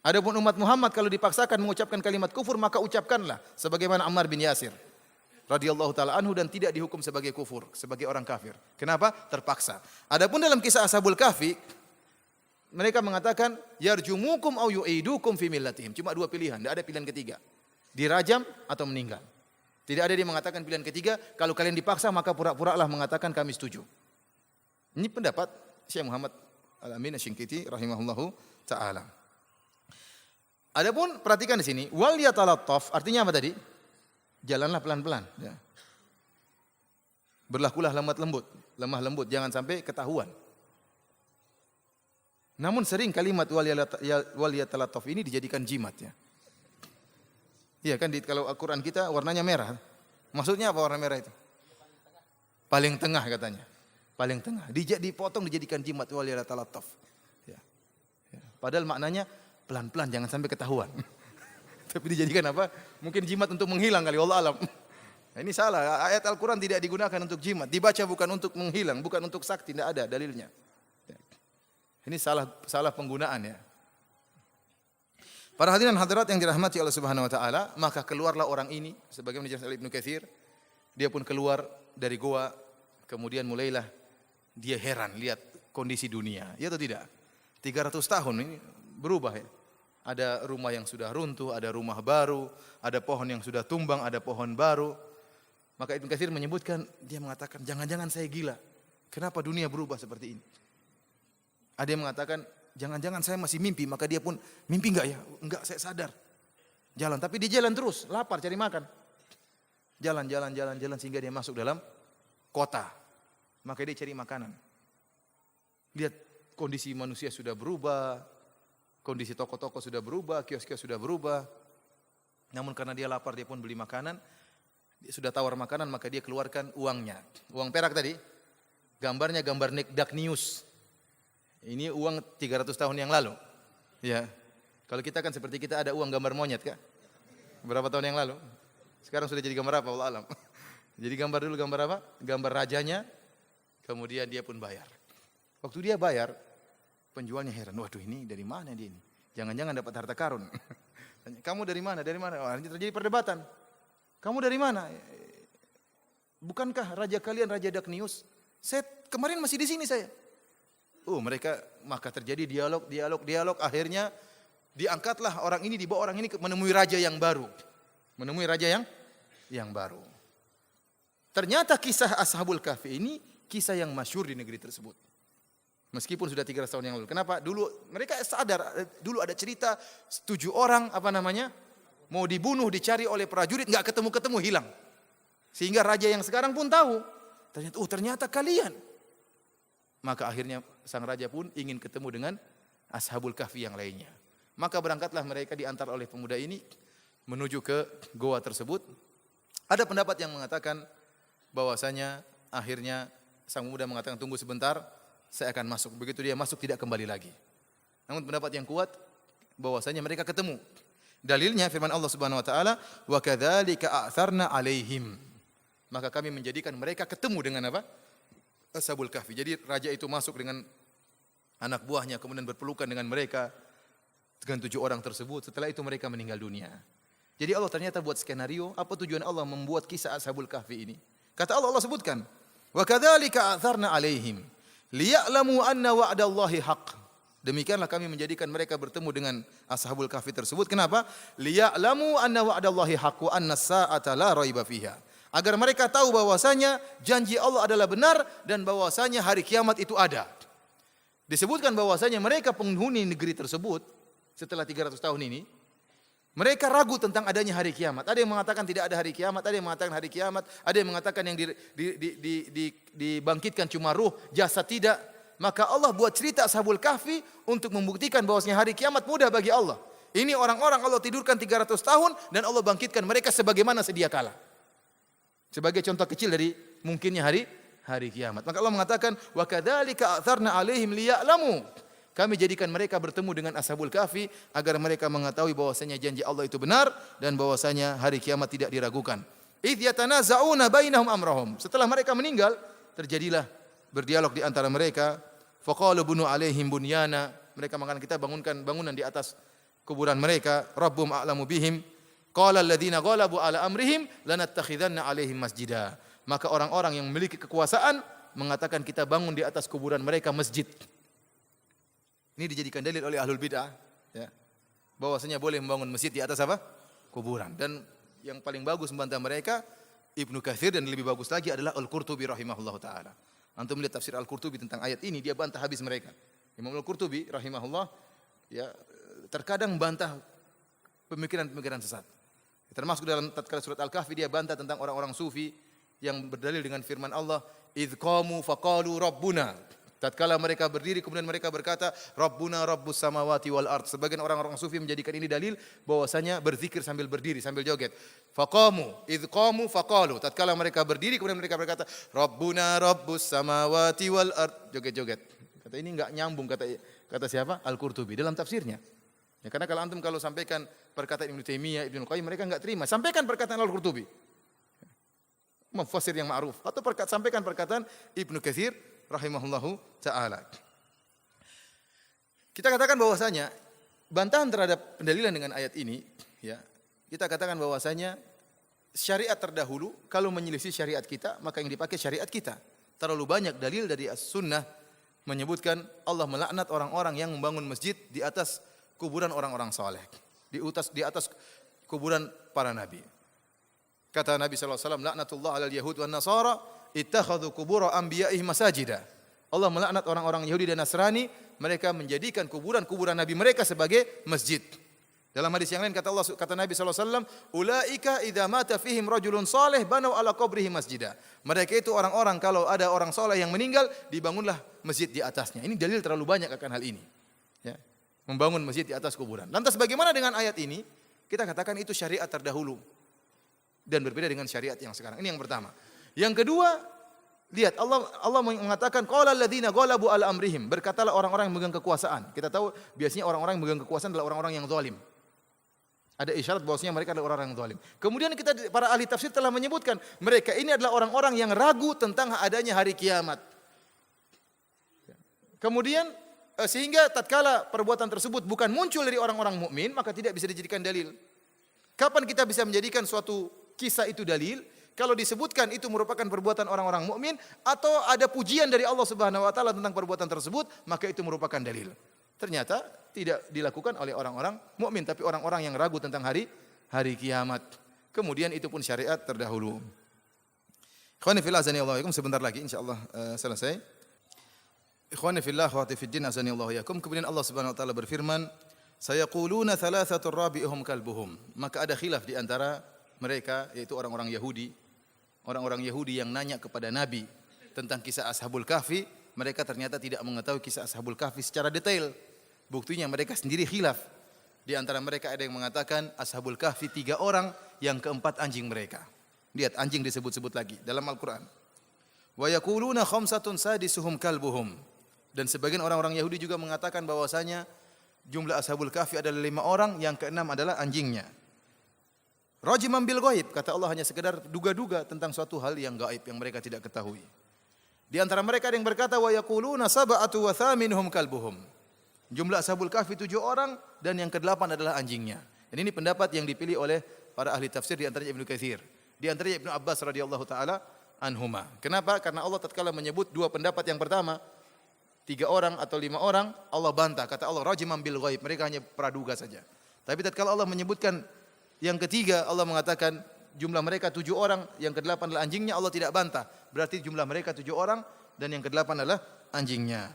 Adapun umat Muhammad kalau dipaksakan mengucapkan kalimat kufur, maka ucapkanlah sebagaimana Ammar bin Yasir radhiyallahu taala anhu, dan tidak dihukum sebagai kufur, sebagai orang kafir. Kenapa? Terpaksa. Adapun dalam kisah Ashabul Kahfi, mereka mengatakan yarjumukum au yu'idukum fi millatihim. Cuma dua pilihan, tidak ada pilihan ketiga. Dirajam atau meninggal. Tidak ada dia mengatakan pilihan ketiga, kalau kalian dipaksa maka pura-puralah mengatakan kami setuju. Ini pendapat Syekh Muhammad Al-Amin Asy-Syinqiti rahimahullahu taala. Adapun perhatikan di sini, wal yatalattaf artinya apa tadi? Jalanlah pelan-pelan, ya. Berlakulah lemah lembut, jangan sampai ketahuan. Namun sering kalimat wal yatalattaf ini dijadikan jimat, ya. Iya kan, kalau Al-Qur'an kita warnanya merah. Maksudnya apa warna merah itu? Paling tengah katanya. Paling tengah. Dipotong dijadikan jimat wal yatalattaf. Ya. Padahal maknanya pelan-pelan, jangan sampai ketahuan. Tapi dijadikan apa? Mungkin jimat untuk menghilang kali, wallahu alam. Nah, ini salah. Ayat Al-Quran tidak digunakan untuk jimat. Dibaca bukan untuk menghilang, bukan untuk sakti, tidak ada dalilnya. Ini salah penggunaan, ya. Para hadirin hadirat yang dirahmati Allah Subhanahu wa taala, maka keluarlah orang ini sebagaimana dijelaskan oleh Ibnu Katsir. Dia pun keluar dari goa, kemudian mulailah dia heran lihat kondisi dunia. Ya atau tidak? 300 tahun ini berubah, ya. Ada rumah yang sudah runtuh, ada rumah baru, ada pohon yang sudah tumbang, ada pohon baru. Maka Ibnu Katsir menyebutkan, dia mengatakan, jangan-jangan saya gila. Kenapa dunia berubah seperti ini? Ada yang mengatakan, jangan-jangan saya masih mimpi. Maka dia pun, mimpi enggak ya? Enggak, saya sadar. Jalan, tapi dia jalan terus, lapar cari makan. Jalan sehingga dia masuk dalam kota. Maka dia cari makanan. Lihat kondisi manusia sudah berubah. Kondisi toko-toko sudah berubah, kios-kios sudah berubah. Namun karena dia lapar, dia pun beli makanan. Dia sudah tawar makanan, maka dia keluarkan uangnya. Uang perak tadi, gambarnya gambar Dark News. Ini uang 300 tahun yang lalu. Ya. Kalau kita kan seperti kita ada uang gambar monyet, Kak. Berapa tahun yang lalu? Sekarang sudah jadi gambar apa? Wallahu alam. Jadi gambar dulu gambar apa? Gambar rajanya, kemudian dia pun bayar. Waktu dia bayar, penjualnya heran, waduh ini dari mana dia ini? Jangan-jangan dapat harta karun. Kamu dari mana? Dari mana? Oh, terjadi perdebatan. Kamu dari mana? Bukankah raja kalian Raja Dark News? Saya kemarin masih di sini saya. Mereka maka terjadi dialog. Akhirnya diangkatlah orang ini, dibawa orang ini menemui raja yang baru. Menemui raja yang baru. Ternyata kisah Ashabul Kahfi ini kisah yang masyhur di negeri tersebut. Meskipun sudah 300 tahun yang lalu. Kenapa? Dulu mereka sadar, dulu ada cerita 7 orang mau dibunuh, dicari oleh prajurit, enggak ketemu-ketemu, hilang. Sehingga raja yang sekarang pun tahu. Ternyata kalian. Maka akhirnya sang raja pun ingin ketemu dengan Ashabul Kahfi yang lainnya. Maka berangkatlah mereka diantar oleh pemuda ini menuju ke goa tersebut. Ada pendapat yang mengatakan bahwasanya akhirnya sang pemuda mengatakan tunggu sebentar, saya akan masuk. Begitu dia masuk tidak kembali lagi. Namun pendapat yang kuat bahwasanya mereka ketemu. Dalilnya firman Allah Subhanahu wa taala, "Wa kadzalika a'tsarna 'alaihim." Maka kami menjadikan mereka ketemu dengan apa? Ashabul Kahfi. Jadi raja itu masuk dengan anak buahnya, kemudian berpelukan dengan mereka, dengan 7 orang tersebut. Setelah itu mereka meninggal dunia. Jadi Allah ternyata buat skenario, apa tujuan Allah membuat kisah Ashabul Kahfi ini? Kata Allah, Allah sebutkan, "Wa kadzalika atharna 'alaihim liya'lamu anna wa'dallahi haqq." Demikianlah kami menjadikan mereka bertemu dengan Ashabul Kahfi tersebut. Kenapa? Liya'lamu anna wa'dallahi haqq wa anna as-sa'ata la raiba fiha. Agar mereka tahu bahwasanya janji Allah adalah benar dan bahwasanya hari kiamat itu ada. Disebutkan bahwasanya mereka penghuni negeri tersebut setelah 300 tahun ini, mereka ragu tentang adanya hari kiamat. Ada yang mengatakan tidak ada hari kiamat, ada yang mengatakan hari kiamat, ada yang mengatakan yang dibangkitkan cuma ruh, jasad tidak. Maka Allah buat cerita Ashabul Kahfi untuk membuktikan bahwasanya hari kiamat mudah bagi Allah. Ini orang-orang Allah tidurkan 300 tahun dan Allah bangkitkan mereka sebagaimana sedia kala. Sebagai contoh kecil dari mungkinnya hari kiamat. Maka Allah mengatakan, "Wa kadzalika atharna 'alaihim liya'lamu." Kami jadikan mereka bertemu dengan Ashabul Kahfi agar mereka mengetahui bahwasanya janji Allah itu benar dan bahwasanya hari kiamat tidak diragukan. Idz yatanaza'una bainahum amrahum. Setelah mereka meninggal, terjadilah berdialog di antara mereka. Faqalu bunu 'alaihim bunyana. Mereka mengatakan, kita bangunkan bangunan di atas kuburan mereka. Rabbum a'lamu bihim. Qala alladziina ghalabu 'ala amrihim lanattakhidanna 'alaihim masjida. Maka orang-orang yang memiliki kekuasaan mengatakan, kita bangun di atas kuburan mereka masjid. Ini dijadikan dalil oleh ahlul bid'ah, ya, bahwasanya boleh membangun masjid di atas apa? Kuburan. Dan yang paling bagus membantah mereka Ibnu Katsir, dan lebih bagus lagi adalah Al-Qurtubi rahimahullah taala. Antum melihat tafsir Al-Qurtubi tentang ayat ini, dia bantah habis mereka. Imam Al-Qurtubi rahimahullah, ya, terkadang bantah pemikiran-pemikiran sesat. Termasuk dalam tatkala surat Al-Kahfi dia bantah tentang orang-orang sufi yang berdalil dengan firman Allah, "Idz qamu faqalu rabbuna." Tatkala mereka berdiri kemudian mereka berkata, "Rabbuna rabbus samawati wal ard." Sebagian orang-orang sufi menjadikan ini dalil bahwasanya berzikir sambil berdiri, sambil joget. Faqamu, idz qamu faqalu. Tatkala mereka berdiri kemudian mereka berkata, "Rabbuna rabbus samawati wal ard." Joget-joget. Kata ini enggak nyambung, kata siapa? Al-Qurtubi dalam tafsirnya. Ya, karena kalau antum sampaikan perkataan Ibnu Taimiyah, Ibnu Qayyim, mereka enggak terima. Sampaikan perkataan Al-Qurtubi. Mufassir yang ma'ruf, atau sampaikan perkataan Ibnu Katsir rahimahullahu ta'ala. Kita katakan bahwasanya bantahan terhadap pendalilan dengan ayat ini, ya, kita katakan bahwasanya syariat terdahulu kalau menyelisih syariat kita, maka yang dipakai syariat kita. Terlalu banyak dalil dari as-sunnah menyebutkan Allah melaknat orang-orang yang membangun masjid di atas kuburan orang-orang saleh, di atas kuburan para nabi. Kata Nabi sallallahu alaihi wasallam, "Laknatullah 'alal yahud wan nasara ittakhadhu qubur anbiya'ihim masajida." Allah melaknat orang-orang Yahudi dan Nasrani, mereka menjadikan kuburan-kuburan nabi mereka sebagai masjid. Dalam hadis yang lain kata Nabi sallallahu alaihi wasallam, "Ulaika idza mata fihim rajulun salih banau ala qabrihi masjida." Mereka itu orang-orang kalau ada orang saleh yang meninggal, dibangunlah masjid di atasnya. Ini dalil terlalu banyak akan hal ini. Ya, membangun masjid di atas kuburan. Lantas bagaimana dengan ayat ini? Kita katakan itu syariat terdahulu dan berbeda dengan syariat yang sekarang. Ini yang pertama. Yang kedua, lihat Allah mengatakan qala alladziina ghalabu ala amrihim. Berkatalah orang-orang yang memegang kekuasaan. Kita tahu biasanya orang-orang yang memegang kekuasaan adalah orang-orang yang zalim. Ada isyarat bahwasanya mereka adalah orang-orang yang zalim. Kemudian para ahli tafsir telah menyebutkan mereka ini adalah orang-orang yang ragu tentang adanya hari kiamat. Kemudian sehingga tatkala perbuatan tersebut bukan muncul dari orang-orang mukmin, maka tidak bisa dijadikan dalil. Kapan kita bisa menjadikan suatu kisah itu dalil? Kalau disebutkan itu merupakan perbuatan orang-orang mukmin atau ada pujian dari Allah Subhanahu wa taala tentang perbuatan tersebut, maka itu merupakan dalil. Ternyata tidak dilakukan oleh orang-orang mukmin, tapi orang-orang yang ragu tentang hari kiamat. Kemudian itu pun syariat terdahulu. Ikhwani fillah azanillahu yakum, sebentar lagi insyaallah selesai. Ikhwani fillah wa fiddin azanillahu yakum. Kemudian Allah Subhanahu wa taala berfirman, "Sayaquluna thalathatur rabi'uhum kalbuhum." Maka ada khilaf di antara mereka, yaitu orang-orang Yahudi. Orang-orang Yahudi yang nanya kepada Nabi tentang kisah Ashabul Kahfi, mereka ternyata tidak mengetahui kisah Ashabul Kahfi secara detail. Buktinya mereka sendiri khilaf. Di antara mereka ada yang mengatakan Ashabul Kahfi 3 orang, yang keempat anjing mereka. Lihat, anjing disebut-sebut lagi dalam Al-Quran. Wa yaquluna khamsatun sadisuhum kalbuhum. Dan sebagian orang-orang Yahudi juga mengatakan bahwasanya jumlah Ashabul Kahfi adalah 5 orang, yang keenam adalah anjingnya. Rajiman bil ghaib, kata Allah hanya sekedar duga-duga tentang suatu hal yang gaib yang mereka tidak ketahui. Di antara mereka ada yang berkata wa yaquluna sab'atu wa thaminuhum kalbuhum. Jumlah Ashabul Kahfi 7 orang dan yang ke-8 adalah anjingnya. Dan ini pendapat yang dipilih oleh para ahli tafsir di antaranya Ibnu Katsir, di antaranya Ibnu Abbas radhiyallahu taala anhuma. Kenapa? Karena Allah tatkala menyebut dua pendapat yang pertama, 3 orang atau 5 orang, Allah bantah. Kata Allah, rajiman bil ghaib, mereka hanya praduga saja. Tapi tatkala Allah menyebutkan yang ketiga, Allah mengatakan jumlah mereka 7 orang, yang ke-8 adalah anjingnya, Allah tidak bantah. Berarti jumlah mereka 7 orang dan yang ke-8 adalah anjingnya.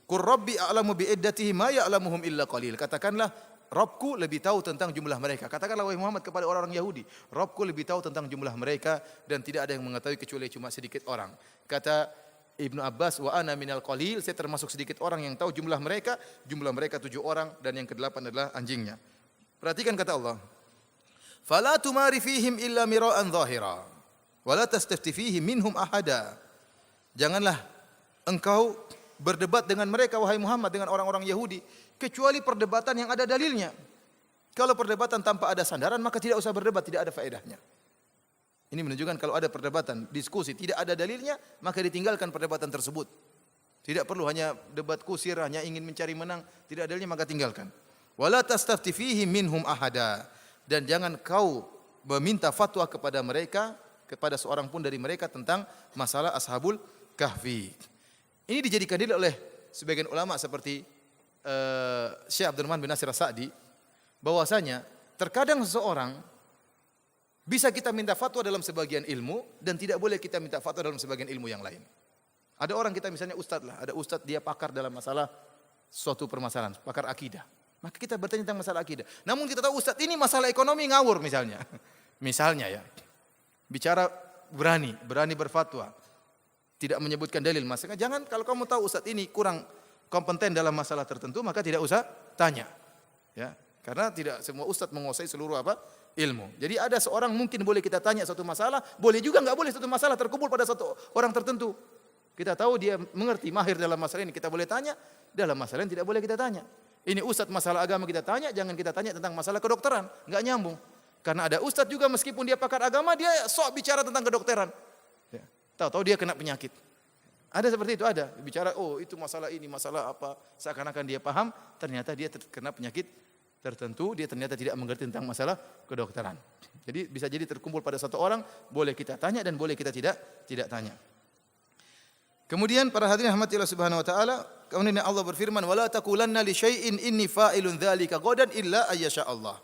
Qur rabbi a'lamu bi iddatihi ma ya'lamuhum illa qalil. Katakanlah, Rabbku lebih tahu tentang jumlah mereka. Katakanlah wahai Muhammad kepada orang-orang Yahudi, Rabbku lebih tahu tentang jumlah mereka dan tidak ada yang mengetahui kecuali cuma sedikit orang. Kata Ibnu Abbas, wa ana minal qalil, saya termasuk sedikit orang yang tahu jumlah mereka 7 orang dan yang ke-8 adalah anjingnya. Perhatikan kata Allah, fala tumari fihim illa mira'an zahira wa la tastafti fihim minhum ahada. Janganlah engkau berdebat dengan mereka wahai Muhammad, dengan orang-orang Yahudi, kecuali perdebatan yang ada dalilnya. Kalau perdebatan tanpa ada sandaran, maka tidak usah berdebat, tidak ada faedahnya. Ini menunjukkan kalau ada perdebatan, diskusi, tidak ada dalilnya, maka ditinggalkan perdebatan tersebut. Tidak perlu hanya debat kusir, hanya ingin mencari menang, tidak ada dalilnya maka tinggalkan. Wala tastafti fihi minhum ahada. Dan jangan kau meminta fatwa kepada mereka, kepada seorang pun dari mereka tentang masalah Ashabul Kahfi. Ini dijadikan dalil oleh sebagian ulama seperti Syekh Abdurrahman bin Nasir As-Sa'di, bahwasanya terkadang seseorang bisa kita minta fatwa dalam sebagian ilmu dan tidak boleh kita minta fatwa dalam sebagian ilmu yang lain. Ada orang kita misalnya ustadz lah, ada ustadz dia pakar dalam masalah suatu permasalahan, pakar akidah. Maka kita bertanya tentang masalah akidah. Namun kita tahu ustadz ini masalah ekonomi ngawur misalnya. Misalnya ya. Bicara berani berfatwa. Tidak menyebutkan dalil. Maksudnya jangan, kalau kamu tahu ustadz ini kurang kompeten dalam masalah tertentu, maka tidak usah tanya. Ya, karena tidak semua ustadz menguasai seluruh ilmu. Jadi ada seorang mungkin boleh kita tanya satu masalah, boleh juga enggak boleh satu masalah terkumpul pada satu orang tertentu. Kita tahu dia mengerti, mahir dalam masalah ini, kita boleh tanya, dalam masalah ini tidak boleh kita tanya. Ini ustadz masalah agama kita tanya, jangan kita tanya tentang masalah kedokteran, enggak nyambung. Karena ada ustadz juga meskipun dia pakar agama, dia sok bicara tentang kedokteran. Ya. Tahu-tahu dia kena penyakit. Ada seperti itu, ada. Bicara, oh itu masalah ini, masalah apa. Seakan-akan dia paham, ternyata dia terkena penyakit tertentu, dia ternyata tidak mengerti tentang masalah kedokteran. Jadi bisa jadi terkumpul pada satu orang, boleh kita tanya dan boleh kita tidak tanya. Kemudian para hadirin rahmatillah subhanahu wa ta'ala, kemudian Allah berfirman, wala taqulanna li syai'in inni fa'ilun dzalika ghadan illa ayyasha Allah.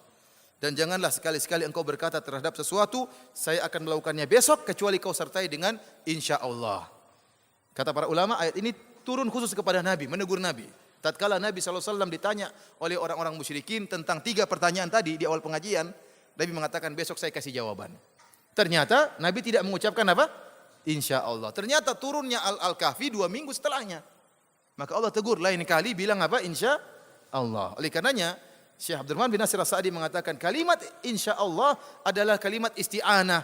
Dan janganlah sekali-sekali engkau berkata terhadap sesuatu, saya akan melakukannya besok, kecuali kau sertai dengan insya Allah. Kata para ulama, ayat ini turun khusus kepada Nabi, menegur Nabi. Tatkala Nabi SAW ditanya oleh orang-orang musyrikin tentang 3 pertanyaan tadi di awal pengajian, Nabi mengatakan besok saya kasih jawaban. Ternyata Nabi tidak mengucapkan apa? Insya Allah. Ternyata turunnya Al-Kahfi 2 minggu setelahnya. Maka Allah tegur, lain kali bilang apa? Insya Allah. Oleh karenanya, Syekh Abdurrahman bin Nasir As-Sa'di mengatakan kalimat insya Allah adalah kalimat isti'anah.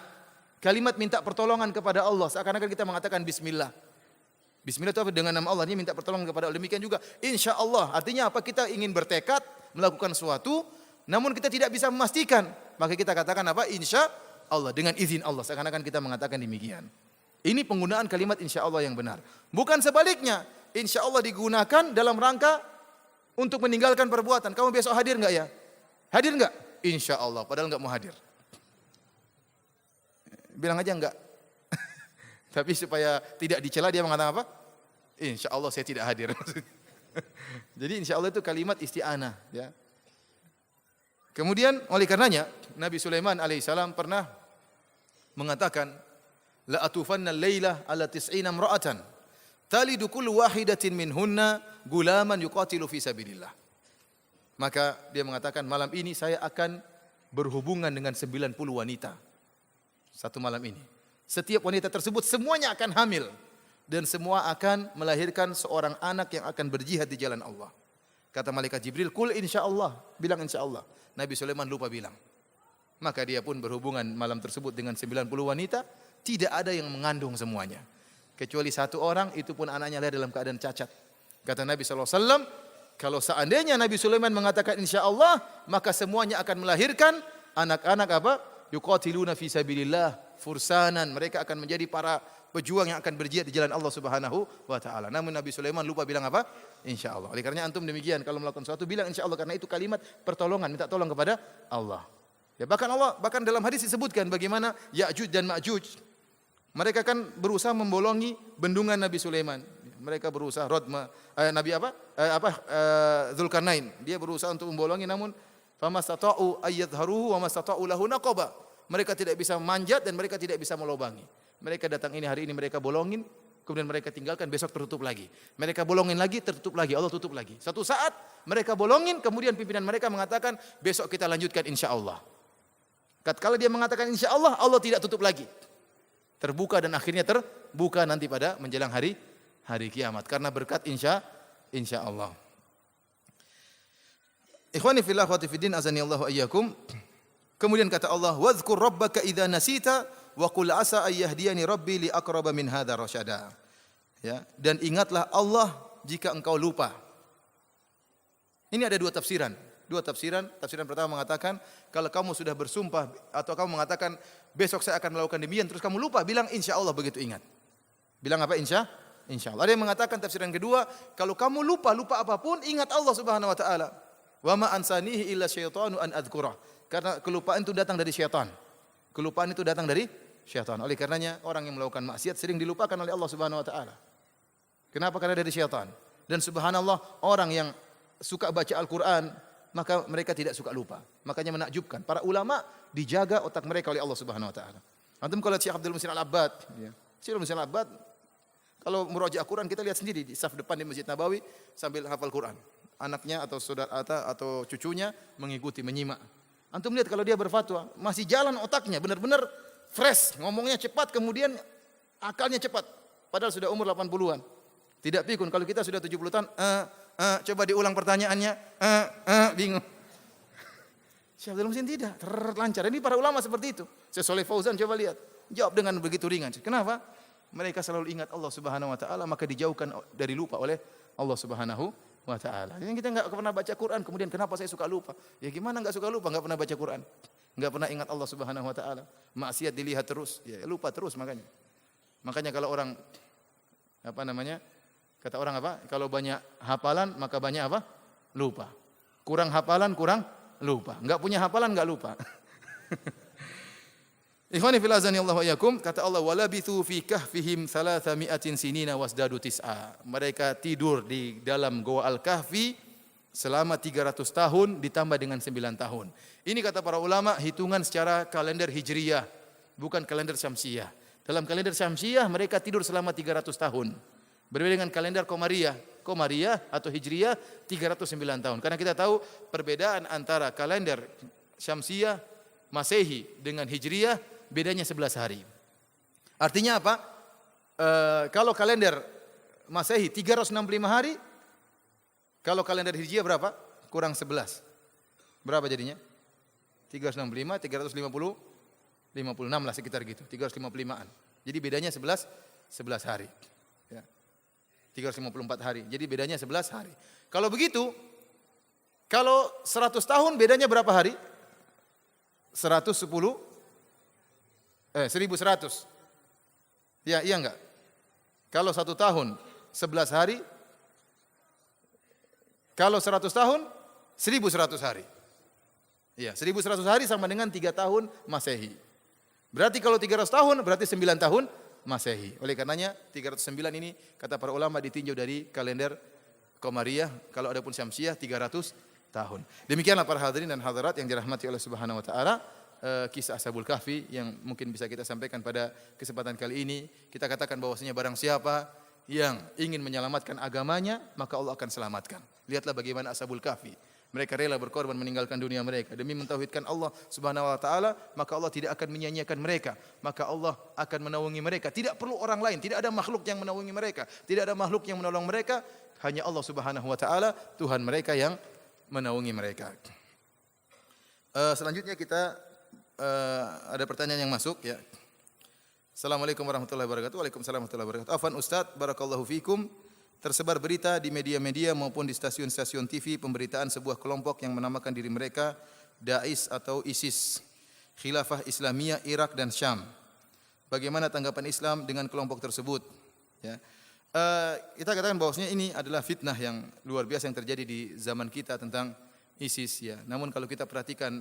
Kalimat minta pertolongan kepada Allah. Seakan-akan kita mengatakan bismillah. Bismillah itu apa? Dengan nama Allah, ini minta pertolongan kepada Allah. Demikian juga insya Allah. Artinya apa? Kita ingin bertekad melakukan sesuatu, namun kita tidak bisa memastikan. Maka kita katakan apa? Insya Allah. Dengan izin Allah. Seakan-akan kita mengatakan demikian. Ini penggunaan kalimat insya Allah yang benar. Bukan sebaliknya. Insya Allah digunakan dalam rangka untuk meninggalkan perbuatan. Kamu besok hadir enggak ya? Hadir enggak? Insya Allah. Padahal enggak mau hadir. Bilang aja enggak. Tapi supaya tidak dicela dia mengatakan apa? Insya Allah saya tidak hadir. Jadi insya Allah itu kalimat isti'anah. Ya. Kemudian oleh karenanya Nabi Sulaiman alaihissalam pernah mengatakan, la atufanna al-laila ala tis'ina imra'atan talidu kullu wahidatin minhunna gulaman yuqatilu fi sabilillah. Maka dia mengatakan malam ini saya akan berhubungan dengan 90 wanita. Satu malam ini. Setiap wanita tersebut semuanya akan hamil dan semua akan melahirkan seorang anak yang akan berjihad di jalan Allah. Kata malaikat Jibril, "Qul insyaallah." Bilang insyaallah. Nabi Sulaiman lupa bilang. Maka dia pun berhubungan malam tersebut dengan 90 wanita, tidak ada yang mengandung semuanya. Kecuali satu orang, itu pun anaknya lahir dalam keadaan cacat. Kata Nabi sallallahu alaihi wasallam, kalau seandainya Nabi Sulaiman mengatakan insyaallah, maka semuanya akan melahirkan anak-anak apa? Yuqatiluna fi sabilillah, fursanan, mereka akan menjadi para pejuang yang akan berjihad di jalan Allah Subhanahu wa taala. Namun Nabi Sulaiman lupa bilang apa? Insyaallah. Oleh karenanya antum demikian, kalau melakukan sesuatu bilang insyaallah, karena itu kalimat pertolongan, minta tolong kepada Allah. Ya, bahkan dalam hadis disebutkan bagaimana Ya'juj dan Ma'juj mereka kan berusaha membolongi bendungan Nabi Sulaiman. Mereka berusaha Nabi Dzulkarnain. Dia berusaha untuk membolongi namun famastata'u ayyadharuhu wa mastata'u lahu naqaba. Mereka tidak bisa manjat dan mereka tidak bisa melobangi. Mereka datang ini hari ini mereka bolongin, kemudian mereka tinggalkan, besok tertutup lagi. Mereka bolongin lagi, tertutup lagi, Allah tutup lagi. Satu saat mereka bolongin, kemudian pimpinan mereka mengatakan besok kita lanjutkan insyaallah. Kalau dia mengatakan insyaallah, Allah tidak tutup lagi. Terbuka dan akhirnya terbuka nanti pada menjelang hari kiamat karena berkat insyaallah. Ikhwani fillah wa fiddin azani Allah wa iyyakum. Kemudian kata Allah, "Wadhkur rabbaka idza nasita wa qul asa ay yahdiyani rabbi li aqraba min hadza rasyada." Ya, dan ingatlah Allah jika engkau lupa. Ini ada dua tafsiran. Tafsiran pertama mengatakan kalau kamu sudah bersumpah atau kamu mengatakan besok saya akan melakukan demikian terus kamu lupa, bilang insyaallah begitu ingat. Bilang apa? Insyaallah. Ada yang mengatakan tafsiran kedua, kalau kamu lupa apapun ingat Allah Subhanahu wa taala. Wa ma ansanihi illa syaitanu an adzkurah. Karena kelupaan itu datang dari syaitan. Kelupaan itu datang dari syaitan. Oleh karenanya orang yang melakukan maksiat sering dilupakan oleh Allah Subhanahu wa taala. Kenapa? Karena dari syaitan. Dan subhanallah orang yang suka baca Al-Qur'an maka mereka tidak suka lupa. Makanya menakjubkan para ulama dijaga otak mereka oleh Allah Subhanahu wa taala. Antum kalau Syekh Abdul Muhsin Al-Abbad, ya. Syekh Abdul Muhsin Al-Abbad kalau murojaah Quran kita lihat sendiri di saf depan di Masjid Nabawi sambil hafal Quran. Anaknya atau saudara atau cucunya mengikuti, menyimak. Antum lihat kalau dia berfatwa, masih jalan otaknya, benar-benar fresh, ngomongnya cepat, kemudian akalnya cepat. Padahal sudah umur 80-an. Tidak pikun kalau kita sudah 70 tahun, coba diulang pertanyaannya, bingung. Syekh Abdul Muhsin tidak, terlancar. Ini para ulama seperti itu. Syekh Shalih Fauzan coba lihat, jawab dengan begitu ringan. Kenapa? Mereka selalu ingat Allah Subhanahu wa taala, maka dijauhkan dari lupa oleh Allah Subhanahu wa taala. Jadi kita enggak pernah baca Quran, kemudian kenapa saya suka lupa? Ya gimana enggak suka lupa? Enggak pernah baca Quran. Enggak pernah ingat Allah Subhanahu wa taala. Maksiat dilihat terus, ya lupa terus makanya. Makanya kalau orang kata orang apa? Kalau banyak hafalan maka banyak apa? Lupa. Kurang hafalan kurang lupa. Enggak punya hafalan enggak lupa. Ikhwani fil azani Allah wa iyyakum, kata Allah walabithu fi kahfihim 300 sinina wasdadu tis'a. Mereka tidur di dalam Goa Al-Kahfi selama 300 tahun ditambah dengan 9 tahun. Ini kata para ulama hitungan secara kalender Hijriyah, bukan kalender Syamsiyah. Dalam kalender Syamsiyah mereka tidur selama 300 tahun. Berbeda dengan kalender Qamariyah atau Hijriyah 309 tahun. Karena kita tahu perbedaan antara kalender Syamsiyah Masehi dengan Hijriyah bedanya 11 hari. Artinya apa? Kalau kalender Masehi 365 hari, kalau kalender Hijriyah berapa? Kurang 11. Berapa jadinya? 365, 350, 56 lah sekitar gitu. 355-an. Jadi bedanya 11 hari. Ya. 354 hari. Jadi bedanya 11 hari. Kalau begitu, kalau 100 tahun bedanya berapa hari? 1100. Ya, iya enggak? Kalau 1 tahun 11 hari, kalau 100 tahun 1100 hari. Ya, 1100 hari sama dengan 3 tahun Masehi. Berarti kalau 300 tahun berarti 9 tahun Masehi. Oleh karenanya 309 ini kata para ulama ditinjau dari kalender Qamariyah, kalau adapun Syamsiyah 300 tahun. Demikianlah para hadirin dan hadirat yang dirahmati oleh Subhanahu wa taala. Kisah Ashabul Kahfi yang mungkin bisa kita sampaikan pada kesempatan kali ini. Kita katakan bahwasanya barang siapa yang ingin menyelamatkan agamanya, maka Allah akan selamatkan. Lihatlah bagaimana Ashabul Kahfi. Mereka rela berkorban meninggalkan dunia mereka demi mentauhidkan Allah Subhanahu wa taala, maka Allah tidak akan menyia-nyiakan mereka. Maka Allah akan menaungi mereka. Tidak perlu orang lain, tidak ada makhluk yang menaungi mereka, tidak ada makhluk yang menolong mereka, hanya Allah Subhanahu wa taala, Tuhan mereka yang menaungi mereka. Selanjutnya kita ada pertanyaan yang masuk ya. Assalamualaikum warahmatullahi wabarakatuh. Waalaikumsalam warahmatullahi wabarakatuh. Afwan Ustaz, barakallahu fikum. Tersebar berita di media-media maupun di stasiun-stasiun TV pemberitaan sebuah kelompok yang menamakan diri mereka Daesh atau ISIS, Khilafah Islamiyah Irak dan Syam. Bagaimana tanggapan Islam dengan kelompok tersebut? Ya. Kita katakan bahwasanya ini adalah fitnah yang luar biasa yang terjadi di zaman kita tentang ISIS ya. Namun kalau kita perhatikan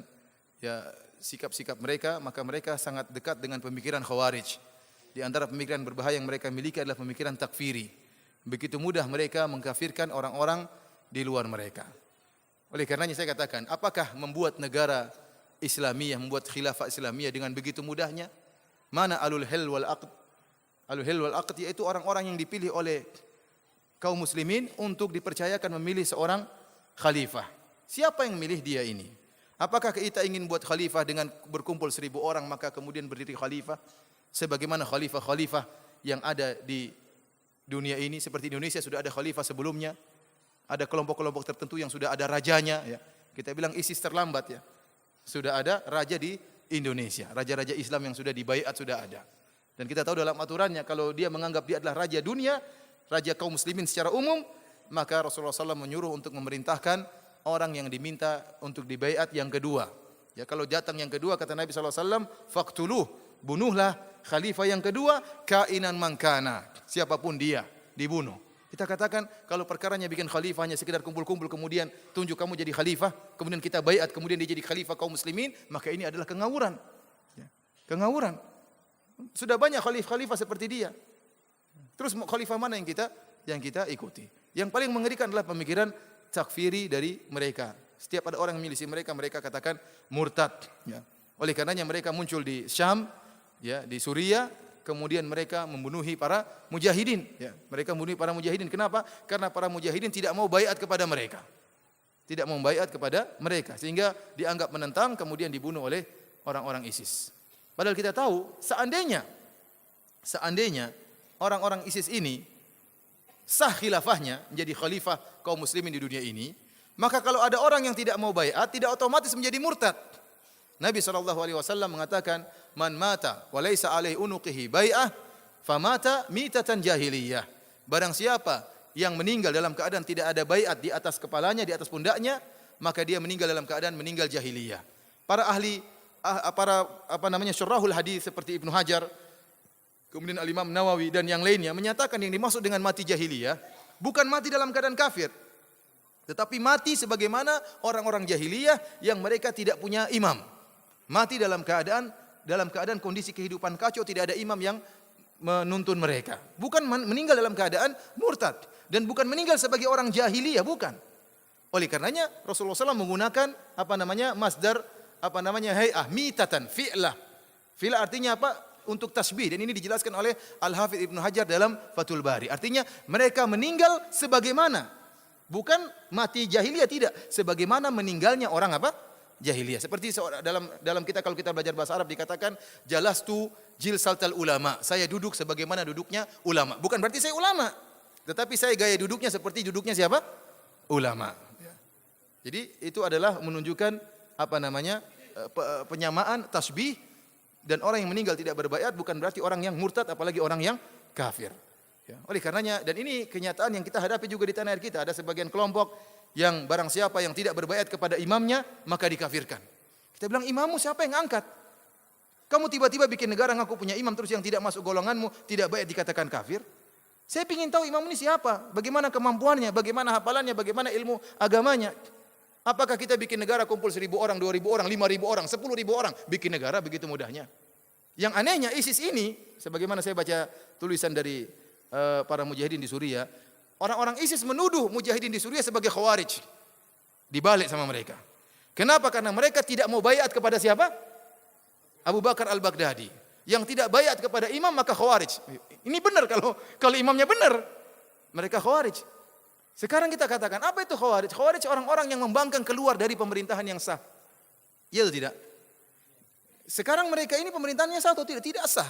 ya sikap-sikap mereka, maka mereka sangat dekat dengan pemikiran Khawarij. Di antara pemikiran berbahaya yang mereka miliki adalah pemikiran takfiri. Begitu mudah mereka mengkafirkan orang-orang di luar mereka. Oleh karenanya saya katakan, apakah membuat negara Islamiyah, membuat khilafah Islamiyah dengan begitu mudahnya? Mana alul hil wal aqd? Alul hil wal aqd yaitu orang-orang yang dipilih oleh kaum muslimin untuk dipercayakan memilih seorang khalifah. Siapa yang milih dia ini? Apakah kita ingin buat khalifah dengan berkumpul 1000 orang maka kemudian berdiri khalifah? Sebagaimana khalifah-khalifah yang ada di dunia ini, seperti Indonesia sudah ada khalifah sebelumnya, ada kelompok-kelompok tertentu yang sudah ada rajanya. Ya. Kita bilang ISIS terlambat ya. Sudah ada raja di Indonesia, raja-raja Islam yang sudah dibaiat sudah ada. Dan kita tahu dalam aturannya kalau dia menganggap dia adalah raja dunia, raja kaum muslimin secara umum, maka Rasulullah SAW menyuruh untuk memerintahkan orang yang diminta untuk dibaiat yang kedua. Ya, kalau datang yang kedua kata Nabi SAW, faqtuluh, bunuhlah khalifah yang kedua, kainan mangkana, siapapun dia, dibunuh. Kita katakan kalau perkaranya bikin khalifah hanya sekedar kumpul-kumpul kemudian tunjuk kamu jadi khalifah, kemudian kita baiat, kemudian dia jadi khalifah kaum muslimin, maka ini adalah kengawuran. Ya, kengawuran. Sudah banyak khalifah seperti dia. Terus khalifah mana yang kita ikuti? Yang paling mengerikan adalah pemikiran takfiri dari mereka. Setiap ada orang yang milisi mereka, mereka katakan murtad. Ya. Oleh karenanya mereka muncul di Syam, ya, di Suriah, kemudian mereka membunuhi para mujahidin. Ya. Mereka membunuhi para mujahidin. Kenapa? Karena para mujahidin tidak mau baiat kepada mereka. Tidak mau baiat kepada mereka. Sehingga dianggap menentang, kemudian dibunuh oleh orang-orang ISIS. Padahal kita tahu, seandainya orang-orang ISIS ini sah khilafahnya, menjadi khalifah kaum muslimin di dunia ini, maka kalau ada orang yang tidak mau baiat, tidak otomatis menjadi murtad. Nabi SAW mengatakan, man mata wa laisa alaihi unuqihi bai'ah, famata mitatan jahiliyah. Barang siapa yang meninggal dalam keadaan tidak ada baiat di atas kepalanya, di atas pundaknya, maka dia meninggal dalam keadaan meninggal jahiliyah. Para ahli syurahul hadis seperti Ibnu Hajar, kemudian Al-Imam Nawawi dan yang lainnya menyatakan yang dimaksud dengan mati jahiliyah bukan mati dalam keadaan kafir, tetapi mati sebagaimana orang-orang jahiliyah yang mereka tidak punya imam. Mati dalam keadaan kondisi kehidupan kacau, tidak ada imam yang menuntun mereka. Bukan meninggal dalam keadaan murtad dan bukan meninggal sebagai orang jahiliyah, bukan. Oleh karenanya Rasulullah SAW menggunakan masdar hay'ah, mitatan, fi'lah. Fi'lah artinya apa? Untuk tasbih, dan ini dijelaskan oleh Al-Hafidz Ibnu Hajar dalam Fathul Bari. Artinya mereka meninggal sebagaimana, bukan mati jahiliyah, tidak, sebagaimana meninggalnya orang jahiliyah. Seperti dalam kita, kalau kita belajar bahasa Arab dikatakan jalastu jilsatal ulama, saya duduk sebagaimana duduknya ulama. Bukan berarti saya ulama, tetapi saya gaya duduknya seperti duduknya siapa? Ulama. Jadi itu adalah menunjukkan penyamaan tasbih. Dan orang yang meninggal tidak berbaiat bukan berarti orang yang murtad, apalagi orang yang kafir. Ya. Oleh karenanya, dan ini kenyataan yang kita hadapi juga di tanah air kita. Ada sebagian kelompok yang barang siapa yang tidak berbaiat kepada imamnya, maka dikafirkan. Kita bilang, imammu siapa yang angkat? Kamu tiba-tiba bikin negara ngaku punya imam, terus yang tidak masuk golonganmu, tidak baiat dikatakan kafir. Saya ingin tahu imam ini siapa? Bagaimana kemampuannya? Bagaimana hafalannya? Bagaimana ilmu agamanya? Apakah kita bikin negara kumpul 1000 orang, 2000 orang, 5000 orang, 10.000 orang, bikin negara begitu mudahnya? Yang anehnya ISIS ini, sebagaimana saya baca tulisan dari para mujahidin di Suriah, orang-orang ISIS menuduh mujahidin di Suriah sebagai khawarij. Dibalik sama mereka. Kenapa? Karena mereka tidak mau baiat kepada siapa? Abu Bakar Al-Baghdadi. Yang tidak baiat kepada imam maka khawarij. Ini benar kalau imamnya benar, mereka khawarij. Sekarang kita katakan, apa itu khawarij? Khawarij orang-orang yang membangkang keluar dari pemerintahan yang sah. Ya atau tidak? Sekarang mereka ini pemerintahannya sah atau tidak? Tidak sah.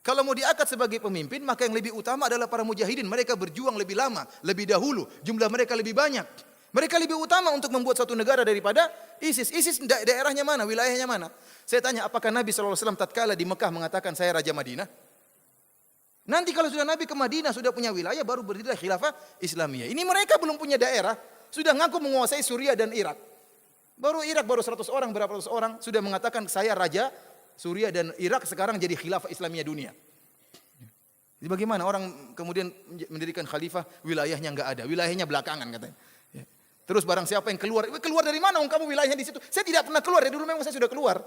Kalau mau diangkat sebagai pemimpin, maka yang lebih utama adalah para mujahidin. Mereka berjuang lebih lama, lebih dahulu. Jumlah mereka lebih banyak. Mereka lebih utama untuk membuat suatu negara daripada ISIS. ISIS daerahnya mana? Wilayahnya mana? Saya tanya, apakah Nabi SAW tatkala di Mekah mengatakan saya Raja Madinah? Nanti kalau sudah Nabi ke Madinah, sudah punya wilayah, baru berdirilah khilafah Islamiyah. Ini mereka belum punya daerah, sudah ngaku menguasai Suriah dan Irak. Baru 100 orang, berapa ratus orang, sudah mengatakan saya Raja Suriah dan Irak, sekarang jadi khilafah Islamiyah dunia. Jadi bagaimana orang kemudian mendirikan khalifah, wilayahnya enggak ada, wilayahnya belakangan katanya. Terus barang siapa yang keluar dari mana? Kamu wilayahnya di situ. Saya tidak pernah keluar, dari dulu memang saya sudah keluar.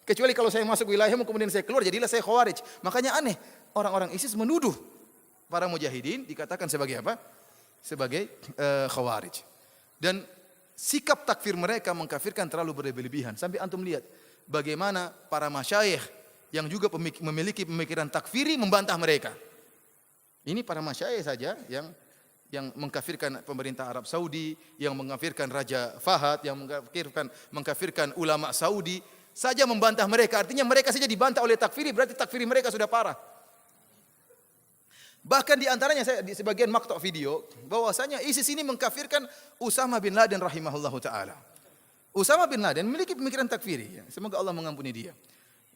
Kecuali kalau saya masuk wilayahmu kemudian saya keluar, jadilah saya khawarij. Makanya aneh, orang-orang ISIS menuduh para mujahidin dikatakan sebagai apa? Sebagai khawarij. Dan sikap takfir mereka mengkafirkan terlalu berlebihan. Sampai antum lihat bagaimana para masyayikh yang juga memiliki pemikiran takfiri membantah mereka. Ini para masyayikh saja yang mengkafirkan pemerintah Arab Saudi, yang mengkafirkan Raja Fahad, yang mengkafirkan ulama Saudi saja membantah mereka. Artinya mereka saja dibantah oleh takfiri, berarti takfiri mereka sudah parah. Bahkan di antaranya saya di sebagian maktok video bahwasanya ISIS ini mengkafirkan Usama bin Laden rahimahullahu taala. Usama bin Laden memiliki pemikiran takfiri, ya. Semoga Allah mengampuni dia.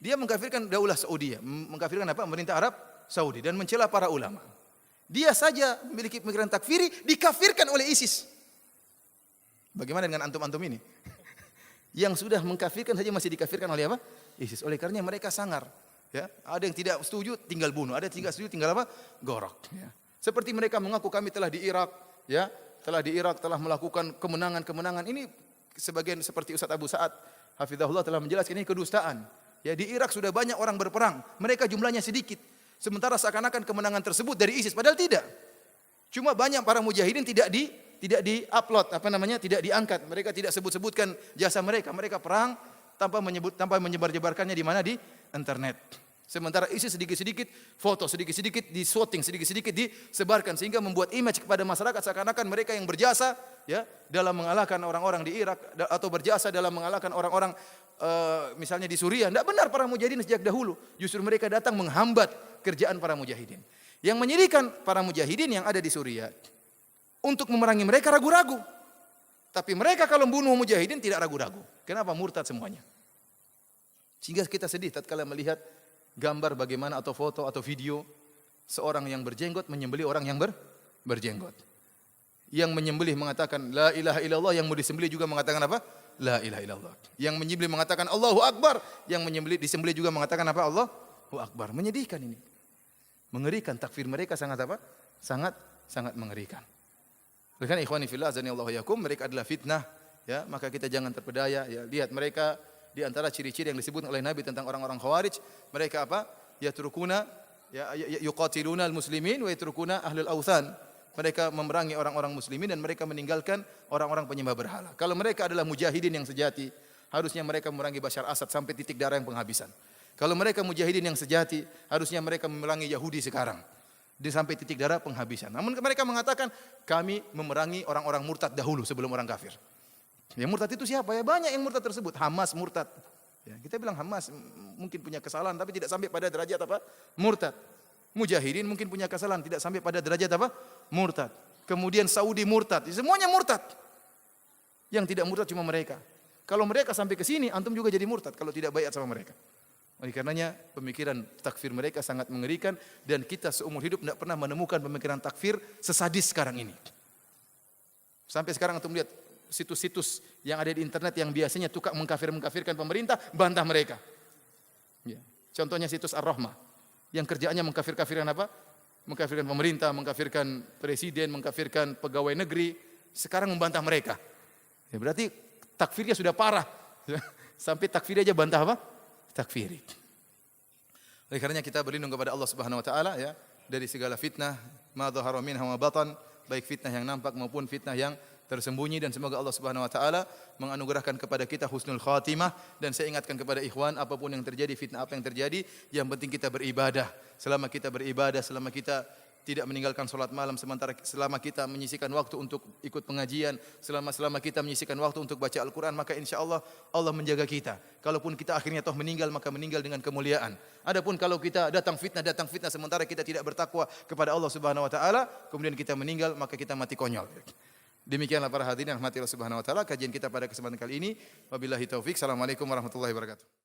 Dia mengkafirkan Daulah Saudi, mengkafirkan apa? Pemerintah Arab Saudi dan mencela para ulama. Dia saja memiliki pemikiran takfiri dikafirkan oleh ISIS. Bagaimana dengan antum-antum ini? Yang sudah mengkafirkan saja masih dikafirkan oleh apa? ISIS. Oleh karenanya mereka sangar. Ya, ada yang tidak setuju tinggal bunuh, ada yang tidak setuju tinggal apa? Gorok. Ya. Seperti mereka mengaku kami telah di Irak, ya, telah melakukan kemenangan-kemenangan. Ini sebagian seperti Ustaz Abu Sa'ad hafizahullah telah menjelaskan ini kedustaan. Ya, di Irak sudah banyak orang berperang, mereka jumlahnya sedikit. Sementara seakan-akan kemenangan tersebut dari ISIS, padahal tidak. Cuma banyak para mujahidin tidak di-upload, tidak diangkat. Mereka tidak sebut-sebutkan jasa mereka. Mereka perang tanpa menyebar-jebarkannya di mana? Di internet. Sementara ISIS sedikit-sedikit foto, sedikit-sedikit di-shooting, sedikit-sedikit disebarkan sehingga membuat image kepada masyarakat seakan-akan mereka yang berjasa ya dalam mengalahkan orang-orang di Irak atau berjasa dalam mengalahkan orang-orang misalnya di Suriah. Tidak benar para mujahidin sejak dahulu. Justru mereka datang menghambat kerjaan para mujahidin. Yang menyedihkan para mujahidin yang ada di Suriah untuk memerangi mereka ragu-ragu. Tapi mereka kalau membunuh mujahidin tidak ragu-ragu. Kenapa? Murtad semuanya. Sehingga kita sedih tatkala melihat gambar bagaimana atau foto atau video seorang yang berjenggot menyembelih orang yang berjenggot. Yang menyembelih mengatakan la ilaha illallah, yang mau disembelih juga mengatakan apa? La ilaha illallah. Yang menyembelih mengatakan Allahu Akbar, yang disembelih juga mengatakan apa? Allahu Akbar. Menyedihkan ini. Mengerikan, takfir mereka sangat apa? Sangat mengerikan. Oleh karena ikhwani fillah azanillahu yakum, mereka adalah fitnah, ya, maka kita jangan terpedaya, ya. Lihat mereka di antara ciri-ciri yang disebut oleh Nabi tentang orang-orang Khawarij, mereka apa? Yatrukuna yuqatiluna al-muslimin wa yatrukuna ahlul authan. Mereka memerangi orang-orang muslimin dan mereka meninggalkan orang-orang penyembah berhala. Kalau mereka adalah mujahidin yang sejati, harusnya mereka memerangi Bashar Asad sampai titik darah yang penghabisan. Kalau mereka mujahidin yang sejati, harusnya mereka memerangi Yahudi sekarang sampai titik darah penghabisan. Namun mereka mengatakan kami memerangi orang-orang murtad dahulu sebelum orang kafir. Ya, murtad itu siapa? Ya banyak yang murtad tersebut. Hamas murtad. Ya, kita bilang Hamas mungkin punya kesalahan tapi tidak sampai pada derajat apa? Murtad. Mujahidin mungkin punya kesalahan tidak sampai pada derajat apa? Murtad. Kemudian Saudi murtad. Semuanya murtad. Yang tidak murtad cuma mereka. Kalau mereka sampai ke sini, antum juga jadi murtad kalau tidak baiat sama mereka. Oleh karenanya pemikiran takfir mereka sangat mengerikan dan kita seumur hidup tidak pernah menemukan pemikiran takfir sesadis sekarang ini. Sampai sekarang antum lihat situs-situs yang ada di internet yang biasanya tukang mengkafirkan pemerintah, bantah mereka. Ya. Contohnya situs Ar-Rahmah yang kerjaannya mengkafirkan apa? Mengkafirkan pemerintah, mengkafirkan presiden, mengkafirkan pegawai negeri. Sekarang membantah mereka. Ya, berarti takfirnya sudah parah. Sampai takfir aja bantah apa? Takfiri. Oleh karenanya kita berlindung kepada Allah Subhanahu wa taala ya dari segala fitnah, ma dhahara minha wa batan, baik fitnah yang nampak maupun fitnah yang tersembunyi, dan semoga Allah Subhanahu wa taala menganugerahkan kepada kita husnul khatimah. Dan saya ingatkan kepada ikhwan, apapun yang terjadi, fitnah apa yang terjadi, yang penting kita beribadah. Selama kita beribadah, selama kita tidak meninggalkan salat malam, selama kita menyisihkan waktu untuk ikut pengajian, selama kita menyisihkan waktu untuk baca Al-Qur'an, maka insyaallah Allah menjaga kita. Kalaupun kita akhirnya toh meninggal, maka meninggal dengan kemuliaan. Adapun kalau kita datang fitnah sementara kita tidak bertakwa kepada Allah Subhanahu wa taala, kemudian kita meninggal, maka kita mati konyol. Demikianlah para hadirin rahmatillah subhanahu wa ta'ala kajian kita pada kesempatan kali ini. Wabillahi taufik. Assalamualaikum warahmatullahi wabarakatuh.